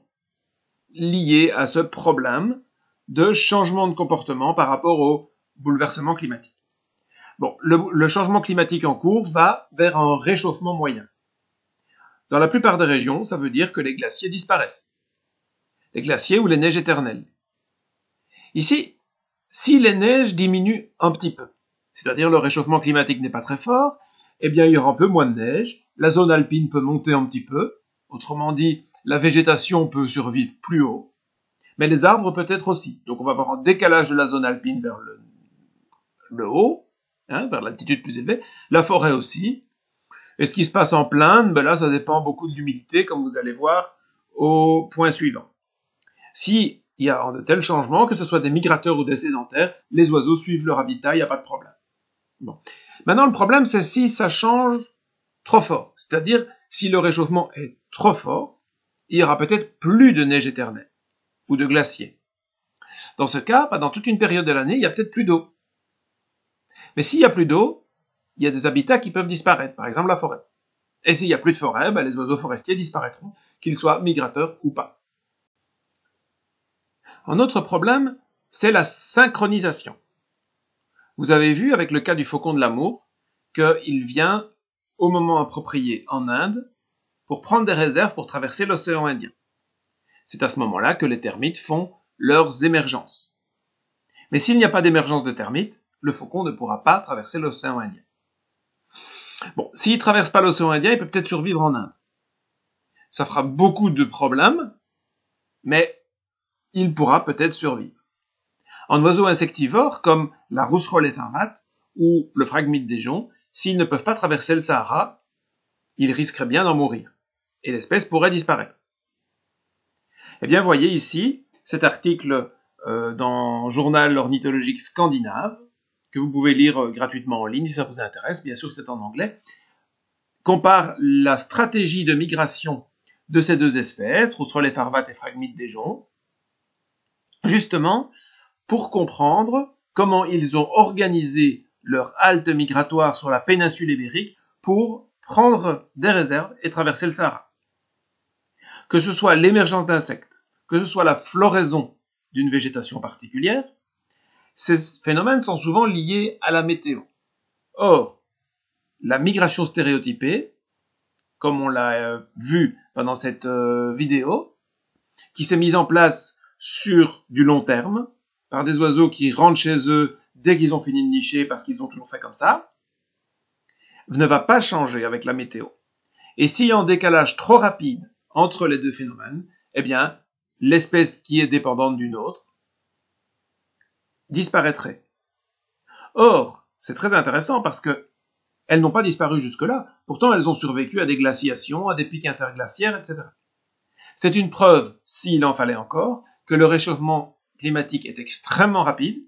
liées à ce problème de changement de comportement par rapport au bouleversement climatique. Bon, le changement climatique en cours va vers un réchauffement moyen. Dans la plupart des régions, ça veut dire que les glaciers disparaissent. Les glaciers ou les neiges éternelles. Ici, si les neiges diminuent un petit peu, c'est-à-dire le réchauffement climatique n'est pas très fort, eh bien il y aura un peu moins de neige, la zone alpine peut monter un petit peu, autrement dit, la végétation peut survivre plus haut, mais les arbres peut-être aussi. Donc on va avoir un décalage de la zone alpine vers le haut, vers l'altitude plus élevée, la forêt aussi. Et ce qui se passe en plaine, ben là ça dépend beaucoup de l'humidité, comme vous allez voir au point suivant. Si il y a de tels changements, que ce soit des migrateurs ou des sédentaires, les oiseaux suivent leur habitat, il n'y a pas de problème. Bon. Maintenant, le problème, c'est si ça change trop fort. C'est-à-dire, si le réchauffement est trop fort, il y aura peut-être plus de neige éternelle ou de glaciers. Dans ce cas, pendant toute une période de l'année, il y a peut-être plus d'eau. Mais s'il n'y a plus d'eau, il y a des habitats qui peuvent disparaître, par exemple la forêt. Et s'il n'y a plus de forêt, ben, les oiseaux forestiers disparaîtront, qu'ils soient migrateurs ou pas. Un autre problème, c'est la synchronisation. Vous avez vu avec le cas du faucon de l'amour qu'il vient au moment approprié en Inde pour prendre des réserves pour traverser l'océan Indien. C'est à ce moment-là que les termites font leurs émergences. Mais s'il n'y a pas d'émergence de termites, le faucon ne pourra pas traverser l'océan Indien. Bon, s'il ne traverse pas l'océan Indien, il peut peut-être survivre en Inde. Ça fera beaucoup de problèmes, mais il pourra peut-être survivre. En oiseaux insectivores, comme la rousserolle éteinte ou le phragmite des joncs, s'ils ne peuvent pas traverser le Sahara, ils risqueraient bien d'en mourir, et l'espèce pourrait disparaître. Eh bien, voyez ici, cet article dans Journal ornithologique scandinave, que vous pouvez lire gratuitement en ligne si ça vous intéresse, bien sûr c'est en anglais, compare la stratégie de migration de ces deux espèces, rousserolle éteinte et phragmite des joncs, justement, pour comprendre comment ils ont organisé leur halte migratoire sur la péninsule ibérique pour prendre des réserves et traverser le Sahara. Que ce soit l'émergence d'insectes, que ce soit la floraison d'une végétation particulière, ces phénomènes sont souvent liés à la météo. Or, la migration stéréotypée, comme on l'a vu pendant cette vidéo, qui s'est mise en place sur du long terme, par des oiseaux qui rentrent chez eux dès qu'ils ont fini de nicher parce qu'ils ont toujours fait comme ça, ne va pas changer avec la météo. Et s'il y a un décalage trop rapide entre les deux phénomènes, eh bien, l'espèce qui est dépendante d'une autre disparaîtrait. Or, c'est très intéressant parce que elles n'ont pas disparu jusque-là, pourtant elles ont survécu à des glaciations, à des pics interglaciaires, etc. C'est une preuve, s'il en fallait encore, que le réchauffement climatique est extrêmement rapide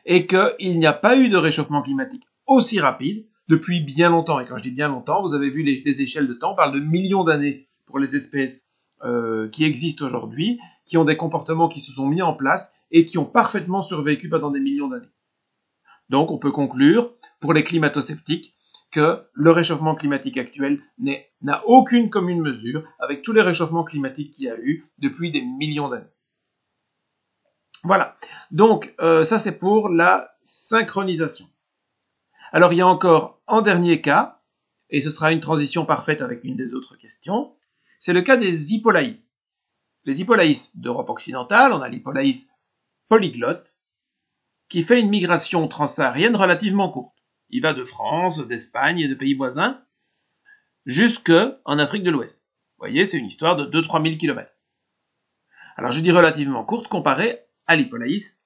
et qu'il n'y a pas eu de réchauffement climatique aussi rapide depuis bien longtemps. Et quand je dis bien longtemps, vous avez vu les échelles de temps, on parle de millions d'années pour les espèces qui existent aujourd'hui, qui ont des comportements qui se sont mis en place et qui ont parfaitement survécu pendant des millions d'années. Donc on peut conclure, pour les climato-sceptiques, que le réchauffement climatique actuel n'a aucune commune mesure avec tous les réchauffements climatiques qu'il y a eu depuis des millions d'années. Voilà, donc ça c'est pour la synchronisation. Alors il y a encore un dernier cas, et ce sera une transition parfaite avec une des autres questions, c'est le cas des hippolaïs. Les hippolaïs d'Europe occidentale, on a l'hippolaïs polyglotte, qui fait une migration transsaharienne relativement courte. Il va de France, d'Espagne et de pays voisins, jusque en Afrique de l'Ouest. Vous voyez, c'est une histoire de 2-3 000 km. Alors je dis relativement courte comparée à l'hippolaïs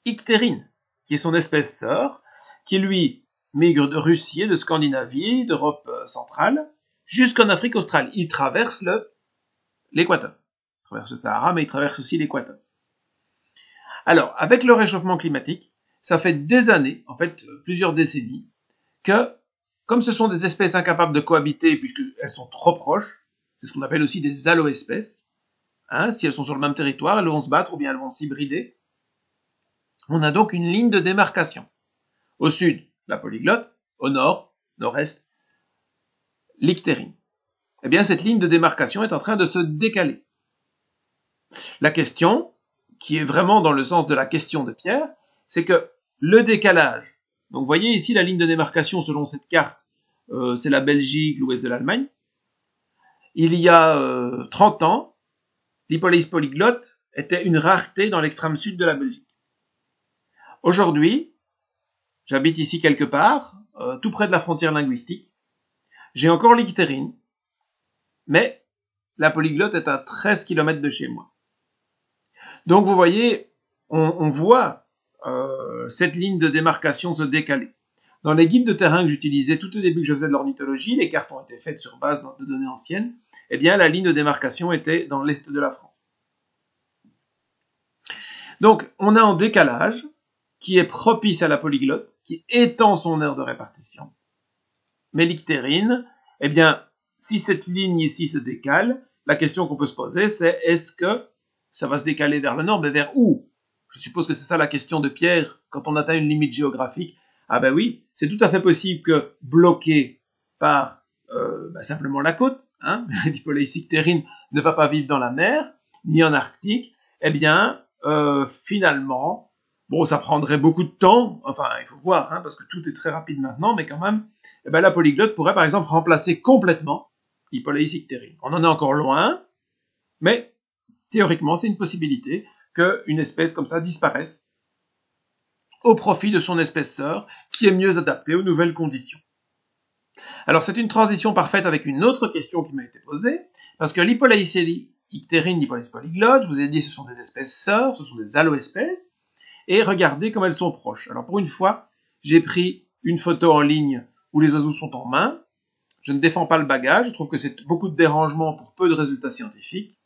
ictérine, qui est son espèce sœur, qui lui migre de Russie et de Scandinavie, d'Europe centrale, jusqu'en Afrique australe. Il traverse l'équateur. Il traverse le Sahara, mais il traverse aussi l'équateur. Alors, avec le réchauffement climatique, ça fait des années, en fait plusieurs décennies, que, comme ce sont des espèces incapables de cohabiter puisqu'elles sont trop proches, c'est ce qu'on appelle aussi des alloespèces, hein, si elles sont sur le même territoire, elles vont se battre ou bien elles vont s'hybrider. On a donc une ligne de démarcation. Au sud, la polyglotte, au nord, nord-est, l'ictérine. Eh bien, cette ligne de démarcation est en train de se décaler. La question, qui est vraiment dans le sens de la question de Pierre, c'est que le décalage, donc vous voyez ici la ligne de démarcation selon cette carte, c'est la Belgique, l'ouest de l'Allemagne. Il y a 30 ans, l'Hippoleis polyglotte était une rareté dans l'extrême sud de la Belgique. Aujourd'hui, j'habite ici quelque part, tout près de la frontière linguistique. J'ai encore l'ictérine, mais la polyglotte est à 13 km de chez moi. Donc vous voyez, on voit cette ligne de démarcation se décaler. Dans les guides de terrain que j'utilisais tout au début que je faisais de l'ornithologie, les cartes ont été faites sur base de données anciennes, eh bien la ligne de démarcation était dans l'est de la France. Donc on a un décalage qui est propice à la polyglotte, qui étend son aire de répartition. Mais l'ictérine, eh bien, si cette ligne ici se décale, la question qu'on peut se poser, c'est est-ce que ça va se décaler vers le nord, mais vers où? Je suppose que c'est ça la question de Pierre, quand on atteint une limite géographique. Ah ben oui, c'est tout à fait possible que, bloqué par simplement la côte, hein, l'Hippoleis ictérine ne va pas vivre dans la mer, ni en Arctique, eh bien, finalement, bon, ça prendrait beaucoup de temps, enfin, il faut voir, hein, parce que tout est très rapide maintenant, mais quand même, eh ben, la polyglotte pourrait par exemple remplacer complètement l'Hippoleis ictérine. On en est encore loin, mais théoriquement, c'est une possibilité qu'une espèce comme ça disparaisse au profit de son espèce sœur, qui est mieux adaptée aux nouvelles conditions. Alors, c'est une transition parfaite avec une autre question qui m'a été posée, parce que l'Hippoleis ictérine, l'Hippoleis polyglotte, je vous ai dit, ce sont des espèces sœurs, ce sont des alloespèces, et regardez comme elles sont proches. Alors, pour une fois, j'ai pris une photo en ligne où les oiseaux sont en main. Je ne défends pas le bagage, je trouve que c'est beaucoup de dérangement pour peu de résultats scientifiques,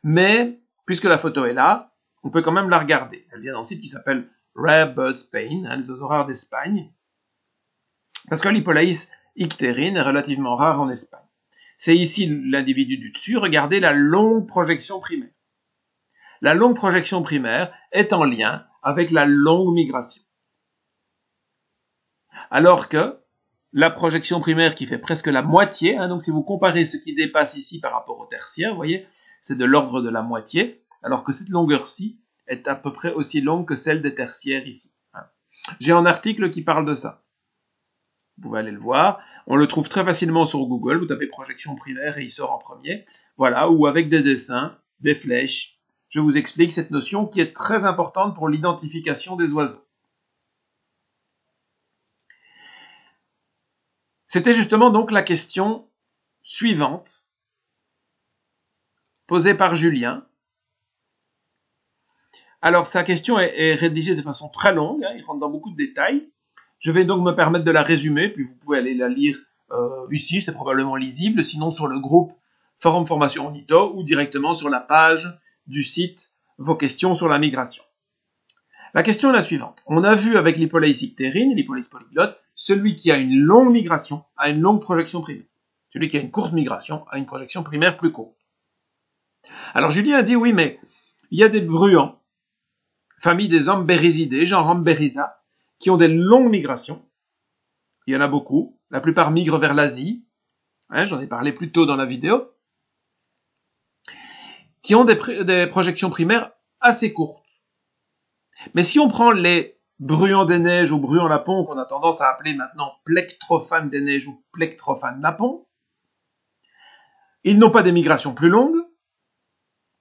mais puisque la photo est là, on peut quand même la regarder. Elle vient d'un site qui s'appelle Rare Birds Spain, hein, les oiseaux rares d'Espagne, parce que l'Hippoleis ictérine est relativement rare en Espagne. C'est ici l'individu du dessus, regardez la longue projection primaire. La longue projection primaire est en lien avec la longue migration. Alors que la projection primaire qui fait presque la moitié, hein, donc si vous comparez ce qui dépasse ici par rapport au tertiaire, vous voyez, c'est de l'ordre de la moitié, alors que cette longueur-ci est à peu près aussi longue que celle des tertiaires ici. J'ai un article qui parle de ça. Vous pouvez aller le voir. On le trouve très facilement sur Google. Vous tapez projection primaire et il sort en premier. Voilà, ou avec des dessins, des flèches. Je vous explique cette notion qui est très importante pour l'identification des oiseaux. C'était justement donc la question suivante posée par Julien. Alors sa question est rédigée de façon très longue, hein, il rentre dans beaucoup de détails. Je vais donc me permettre de la résumer, puis vous pouvez aller la lire ici, c'est probablement lisible, sinon sur le groupe Forum Formation Ornitho ou directement sur la page du site Vos questions sur la migration. La question est la suivante. On a vu avec l'Hippoleis ictérine et l'Hippoleis polyglotte, celui qui a une longue migration a une longue projection primaire. Celui qui a une courte migration a une projection primaire plus courte. Alors Julien a dit oui, mais il y a des bruants, famille des Amberizidae, genre Amberiza, qui ont des longues migrations. Il y en a beaucoup. La plupart migrent vers l'Asie. Hein, j'en ai parlé plus tôt dans la vidéo. Qui ont des projections primaires assez courtes. Mais si on prend les bruants des neiges ou bruants lapons, qu'on a tendance à appeler maintenant plectrophanes des neiges ou plectrophanes lapons, ils n'ont pas des migrations plus longues,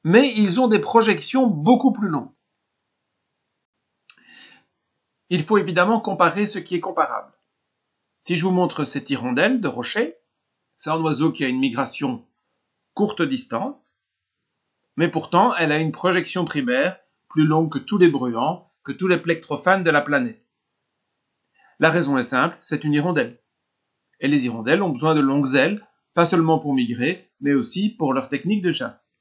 mais ils ont des projections beaucoup plus longues. Il faut évidemment comparer ce qui est comparable. Si je vous montre cette hirondelle de rocher, c'est un oiseau qui a une migration courte distance, mais pourtant elle a une projection primaire plus longue que tous les bruants, que tous les plectrophanes de la planète. La raison est simple, c'est une hirondelle. Et les hirondelles ont besoin de longues ailes, pas seulement pour migrer, mais aussi pour leur technique de chasse.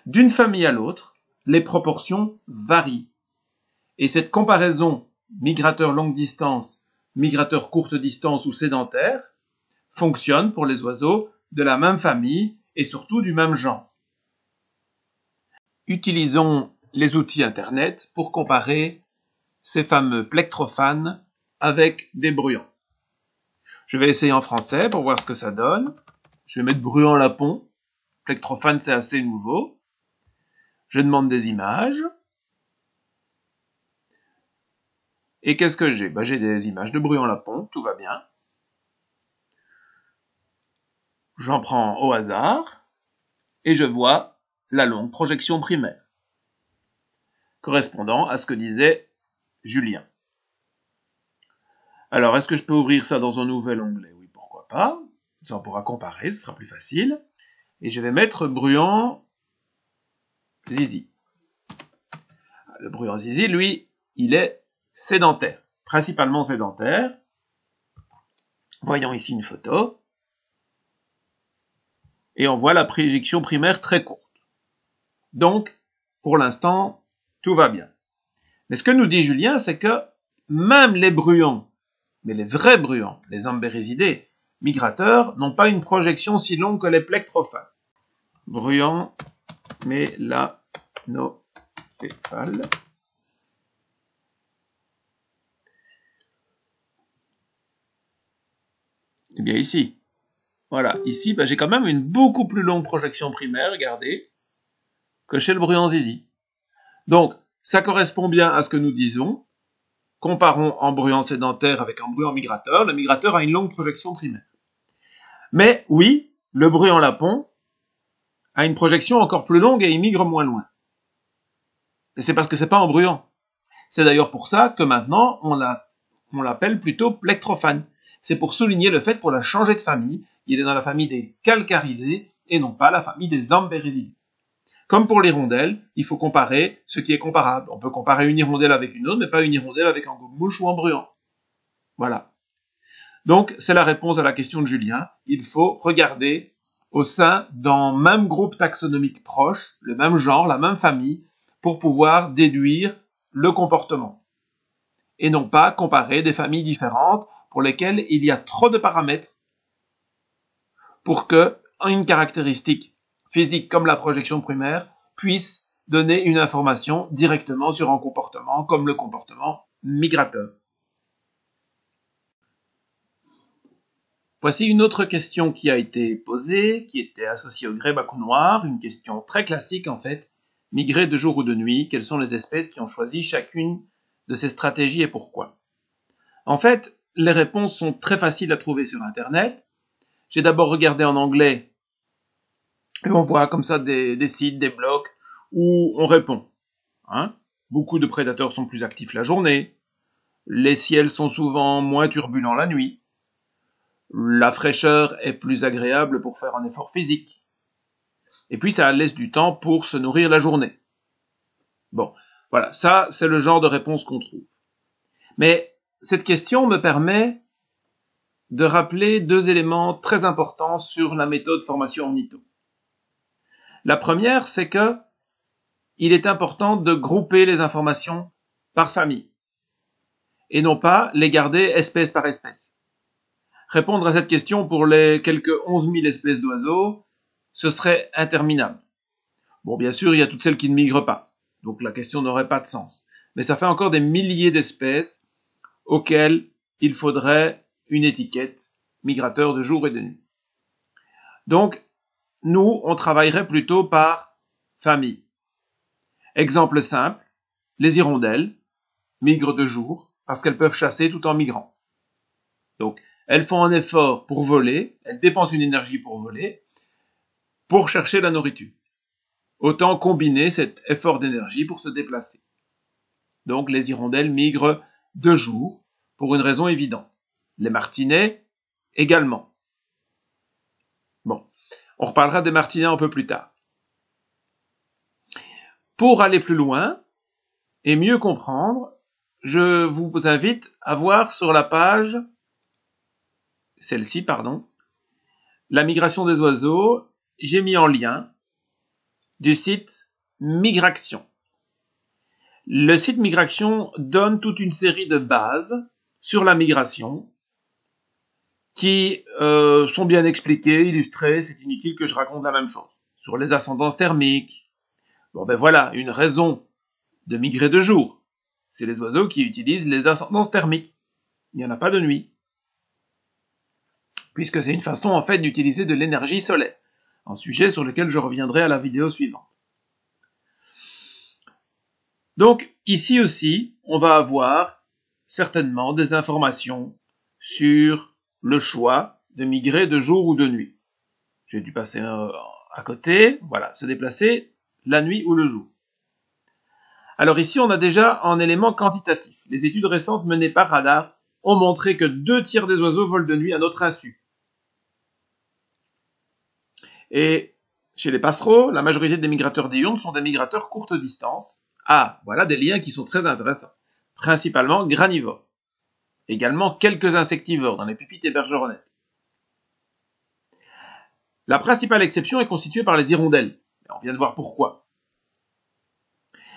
D'une famille à l'autre, les proportions varient. Et cette comparaison migrateur longue distance, migrateur courte distance ou sédentaire fonctionne pour les oiseaux de la même famille et surtout du même genre. Utilisons les outils Internet pour comparer ces fameux plectrophanes avec des bruants. Je vais essayer en français pour voir ce que ça donne. Je vais mettre bruant-lapon. Plectrophane, c'est assez nouveau. Je demande des images. Et qu'est-ce que j'ai? J'ai des images de bruant-lapon, tout va bien. J'en prends au hasard. Et je vois la longue projection primaire, correspondant à ce que disait Julien. Alors, est-ce que je peux ouvrir ça dans un nouvel onglet? Oui, pourquoi pas. Ça, on pourra comparer, ce sera plus facile. Et je vais mettre bruant zizi. Le bruant zizi, lui, il est sédentaire, principalement sédentaire. Voyons ici une photo. Et on voit la projection primaire très courte. Donc, pour l'instant, tout va bien. Mais ce que nous dit Julien, c'est que même les bruants, mais les vrais bruants, les ambérésidés migrateurs, n'ont pas une projection si longue que les plectrophanes. Bruant mélanocéphale. Eh bien ici, voilà, ici, j'ai quand même une beaucoup plus longue projection primaire, regardez, que chez le bruant zizi. Donc, ça correspond bien à ce que nous disons. Comparons en bruant sédentaire avec un bruant migrateur. Le migrateur a une longue projection primaire. Mais oui, le bruant lapon a une projection encore plus longue et il migre moins loin. Et c'est parce que c'est pas un bruant. C'est d'ailleurs pour ça que maintenant, on l'appelle plutôt plectrophane. C'est pour souligner le fait qu'on l'a changé de famille. Il est dans la famille des calcaridés et non pas la famille des ambérésidés. Comme pour l'hirondelle, il faut comparer ce qui est comparable. On peut comparer une hirondelle avec une autre, mais pas une hirondelle avec un gobe-mouche ou un bruant. Voilà. Donc, c'est la réponse à la question de Julien. Il faut regarder au sein d'un même groupe taxonomique proche, le même genre, la même famille, pour pouvoir déduire le comportement. Et non pas comparer des familles différentes pour lesquelles il y a trop de paramètres pour que une caractéristique physique comme la projection primaire puisse donner une information directement sur un comportement comme le comportement migrateur. Voici une autre question qui a été posée, qui était associée au grébacou noir, une question très classique en fait. Migrer de jour ou de nuit, quelles sont les espèces qui ont choisi chacune de ces stratégies et pourquoi? En fait, les réponses sont très faciles à trouver sur Internet. J'ai d'abord regardé en anglais et on voit comme ça des sites, des blogs où on répond. Beaucoup de prédateurs sont plus actifs la journée, les ciels sont souvent moins turbulents la nuit, la fraîcheur est plus agréable pour faire un effort physique, et puis ça laisse du temps pour se nourrir la journée. Bon, voilà, ça c'est le genre de réponse qu'on trouve. Mais cette question me permet de rappeler deux éléments très importants sur la méthode formation ornitho. La première, c'est que il est important de grouper les informations par famille et non pas les garder espèce par espèce. Répondre à cette question pour les quelques 11 000 espèces d'oiseaux, ce serait interminable. Bon, bien sûr, il y a toutes celles qui ne migrent pas, donc la question n'aurait pas de sens. Mais ça fait encore des milliers d'espèces auxquelles il faudrait une étiquette migrateur de jour et de nuit. Donc, nous, on travaillerait plutôt par famille. Exemple simple, les hirondelles migrent de jour parce qu'elles peuvent chasser tout en migrant. Donc, elles font un effort pour voler, elles dépensent une énergie pour voler, pour chercher la nourriture. Autant combiner cet effort d'énergie pour se déplacer. Donc, les hirondelles migrent de jour pour une raison évidente. Les martinets également. Bon, on reparlera des martinets un peu plus tard. Pour aller plus loin et mieux comprendre, je vous invite à voir sur la page, celle-ci, pardon, la migration des oiseaux. J'ai mis en lien du site Migration. Le site Migration donne toute une série de bases sur la migration qui sont bien expliquées, illustrées. C'est inutile que je raconte la même chose. Sur les ascendances thermiques. Bon ben voilà, une raison de migrer de jour. C'est les oiseaux qui utilisent les ascendances thermiques. Il n'y en a pas de nuit. Puisque c'est une façon en fait d'utiliser de l'énergie solaire. Un sujet sur lequel je reviendrai à la vidéo suivante. Donc ici aussi, on va avoir certainement des informations sur le choix de migrer de jour ou de nuit. J'ai dû passer à côté, voilà, se déplacer la nuit ou le jour. Alors ici, on a déjà un élément quantitatif. Les études récentes menées par radar ont montré que 2/3 des oiseaux volent de nuit à notre insu. Et chez les passereaux, la majorité des migrateurs diurnes sont des migrateurs courte distance. Ah, voilà des liens qui sont très intéressants. Principalement granivores. Également quelques insectivores dans les pupites et bergeronnettes. La principale exception est constituée par les hirondelles. On vient de voir pourquoi.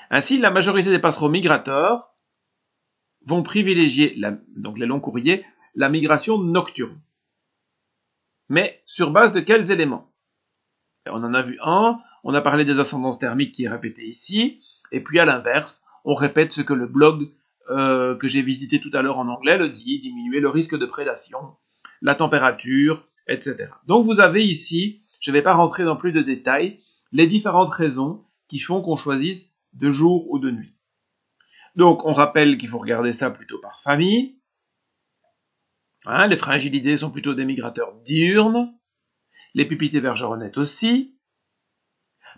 Ainsi, la majorité des passereaux migrateurs vont privilégier, donc les longs courriers, la migration nocturne. Mais sur base de quels éléments? On en a vu un, on a parlé des ascendances thermiques qui est répété ici, et puis à l'inverse, on répète ce que le blog que j'ai visité tout à l'heure en anglais le dit, diminuer le risque de prédation, la température, etc. Donc vous avez ici, je ne vais pas rentrer dans plus de détails, les différentes raisons qui font qu'on choisisse de jour ou de nuit. Donc on rappelle qu'il faut regarder ça plutôt par famille. Hein, les fringillidés sont plutôt des migrateurs diurnes, les pupites et bergeronnettes aussi.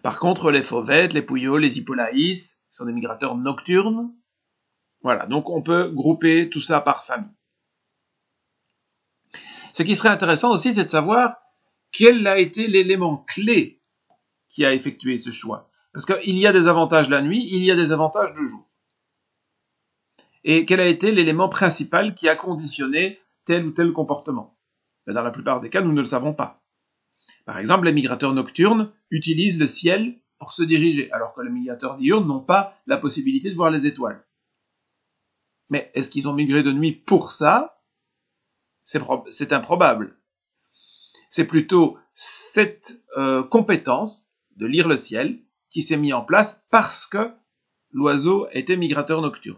Par contre, les fauvettes, les pouillots, les hippolaïs sont des migrateurs nocturnes. Voilà, donc on peut grouper tout ça par famille. Ce qui serait intéressant aussi, c'est de savoir quel a été l'élément clé qui a effectué ce choix. Parce qu'il y a des avantages la nuit, il y a des avantages de jour. Et quel a été l'élément principal qui a conditionné tel ou tel comportement? Dans la plupart des cas, nous ne le savons pas. Par exemple, les migrateurs nocturnes utilisent le ciel pour se diriger, alors que les migrateurs diurnes n'ont pas la possibilité de voir les étoiles. Mais est-ce qu'ils ont migré de nuit pour ça? C'est improbable. C'est plutôt cette compétence de lire le ciel qui s'est mise en place parce que l'oiseau était migrateur nocturne.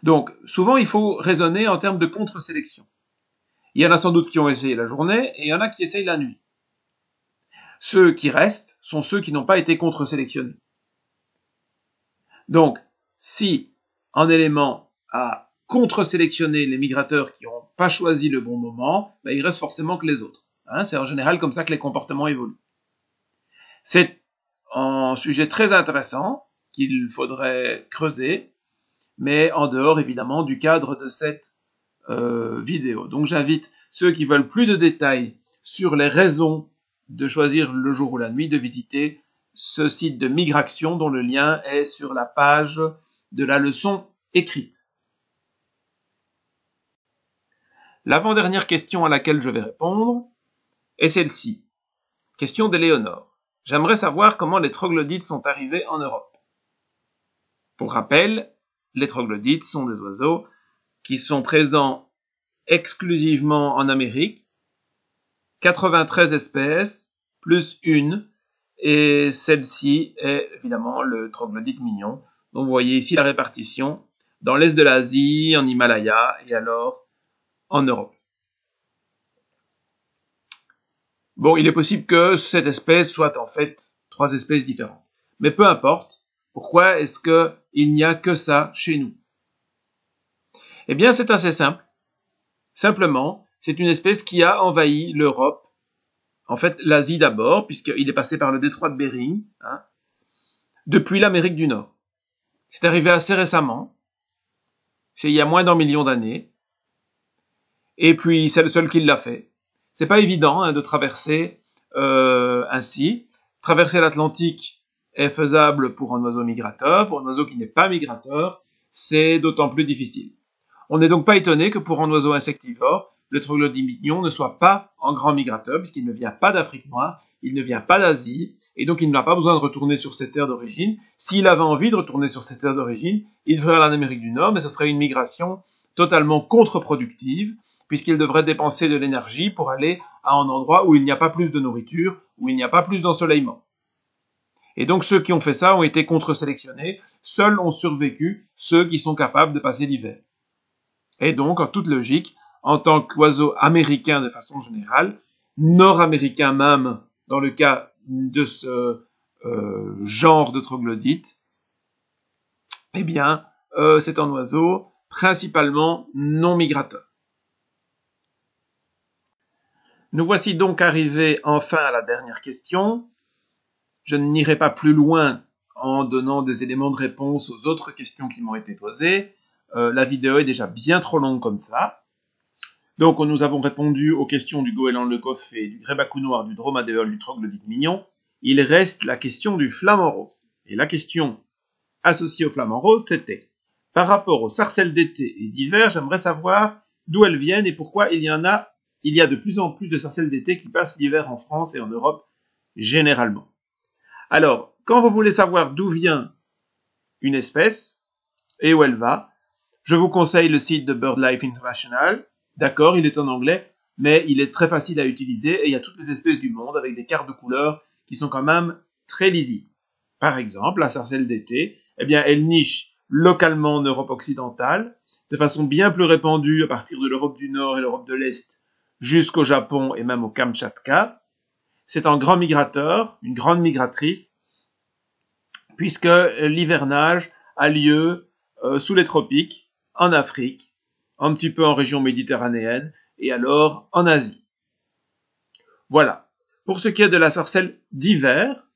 Donc, souvent, il faut raisonner en termes de contre-sélection. Il y en a sans doute qui ont essayé la journée et il y en a qui essayent la nuit. Ceux qui restent sont ceux qui n'ont pas été contre-sélectionnés. Donc, si un élément a contre-sélectionné les migrateurs qui n'ont pas choisi le bon moment, ben, il reste forcément que les autres. Hein, c'est en général comme ça que les comportements évoluent. C'est un sujet très intéressant qu'il faudrait creuser, mais en dehors évidemment du cadre de cette vidéo. Donc j'invite ceux qui veulent plus de détails sur les raisons de choisir le jour ou la nuit de visiter ce site de Migration dont le lien est sur la page de la leçon écrite. L'avant-dernière question à laquelle je vais répondre est celle-ci. Question d'Éléonore. J'aimerais savoir comment les troglodytes sont arrivés en Europe. Pour rappel, les troglodytes sont des oiseaux qui sont présents exclusivement en Amérique, 93 espèces, plus une, et celle-ci est évidemment le troglodyte mignon. Donc vous voyez ici la répartition dans l'est de l'Asie, en Himalaya et alors en Europe. Bon, il est possible que cette espèce soit en fait 3 espèces différentes. Mais peu importe, pourquoi est-ce qu'il n'y a que ça chez nous? Eh bien, c'est assez simple. Simplement, c'est une espèce qui a envahi l'Europe, en fait l'Asie d'abord, puisqu'il est passé par le détroit de Bering, hein, depuis l'Amérique du Nord. C'est arrivé assez récemment, il y a moins d'1 million d'années, et puis c'est le seul qui l'a fait. C'est pas évident hein, de traverser ainsi. Traverser l'Atlantique est faisable pour un oiseau migrateur, pour un oiseau qui n'est pas migrateur, c'est d'autant plus difficile. On n'est donc pas étonné que pour un oiseau insectivore, le troglodyte mignon ne soit pas un grand migrateur, puisqu'il ne vient pas d'Afrique noire, il ne vient pas d'Asie, et donc il n'a pas besoin de retourner sur ses terres d'origine. S'il avait envie de retourner sur ses terres d'origine, il ferait l'Amérique du Nord, mais ce serait une migration totalement contre-productive, puisqu'il devrait dépenser de l'énergie pour aller à un endroit où il n'y a pas plus de nourriture, où il n'y a pas plus d'ensoleillement. Et donc ceux qui ont fait ça ont été contre-sélectionnés, seuls ont survécu ceux qui sont capables de passer l'hiver. Et donc, en toute logique, en tant qu'oiseau américain de façon générale, nord-américain même, dans le cas de ce genre de troglodyte, eh bien, c'est un oiseau principalement non migrateur. Nous voici donc arrivés enfin à la dernière question. Je n'irai pas plus loin en donnant des éléments de réponse aux autres questions qui m'ont été posées. La vidéo est déjà bien trop longue comme ça. Donc nous avons répondu aux questions du goéland le coffé, du grébacou noir, du dromadaire, du troglodyte mignon. Il reste la question du flamant rose. Et la question associée au flamant rose, c'était: par rapport aux sarcelles d'été et d'hiver, j'aimerais savoir d'où elles viennent et pourquoi il y a de plus en plus de sarcelles d'été qui passent l'hiver en France et en Europe généralement. Alors, quand vous voulez savoir d'où vient une espèce et où elle va, je vous conseille le site de BirdLife International. D'accord, il est en anglais, mais il est très facile à utiliser et il y a toutes les espèces du monde avec des cartes de couleurs qui sont quand même très lisibles. Par exemple, la sarcelle d'été, eh bien, elle niche localement en Europe occidentale, de façon bien plus répandue à partir de l'Europe du Nord et l'Europe de l'Est jusqu'au Japon et même au Kamtchatka. C'est un grand migrateur, une grande migratrice, puisque l'hivernage a lieu sous les tropiques, en Afrique, un petit peu en région méditerranéenne, et alors en Asie. Voilà. Pour ce qui est de la sarcelle d'hiver,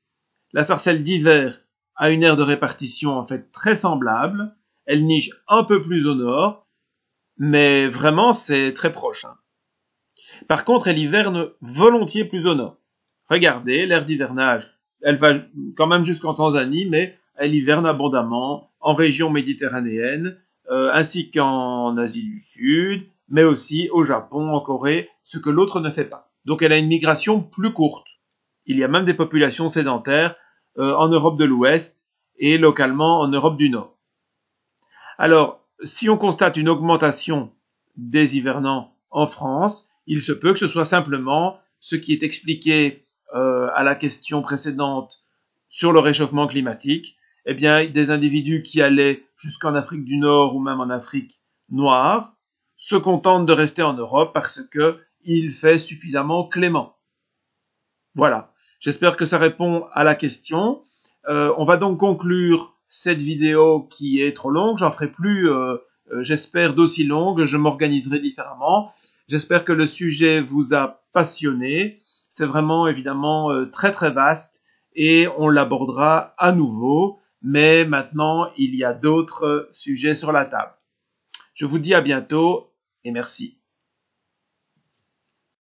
la sarcelle d'hiver a une aire de répartition en fait très semblable. Elle niche un peu plus au nord, mais vraiment c'est très proche. Par contre, elle hiverne volontiers plus au nord. Regardez, l'ère d'hivernage, elle va quand même jusqu'en Tanzanie, mais elle hiverne abondamment en région méditerranéenne, ainsi qu'en Asie du Sud, mais aussi au Japon, en Corée, ce que l'autre ne fait pas. Donc elle a une migration plus courte. Il y a même des populations sédentaires en Europe de l'Ouest et localement en Europe du Nord. Alors, si on constate une augmentation des hivernants en France, il se peut que ce soit simplement ce qui est expliqué à la question précédente sur le réchauffement climatique. Eh bien, des individus qui allaient jusqu'en Afrique du Nord ou même en Afrique noire se contentent de rester en Europe parce que il fait suffisamment clément. Voilà. J'espère que ça répond à la question. On va donc conclure cette vidéo qui est trop longue. J'en ferai plus, j'espère, d'aussi longue. Je m'organiserai différemment. J'espère que le sujet vous a passionné. C'est vraiment évidemment très très vaste et on l'abordera à nouveau. Mais maintenant, il y a d'autres sujets sur la table. Je vous dis à bientôt et merci.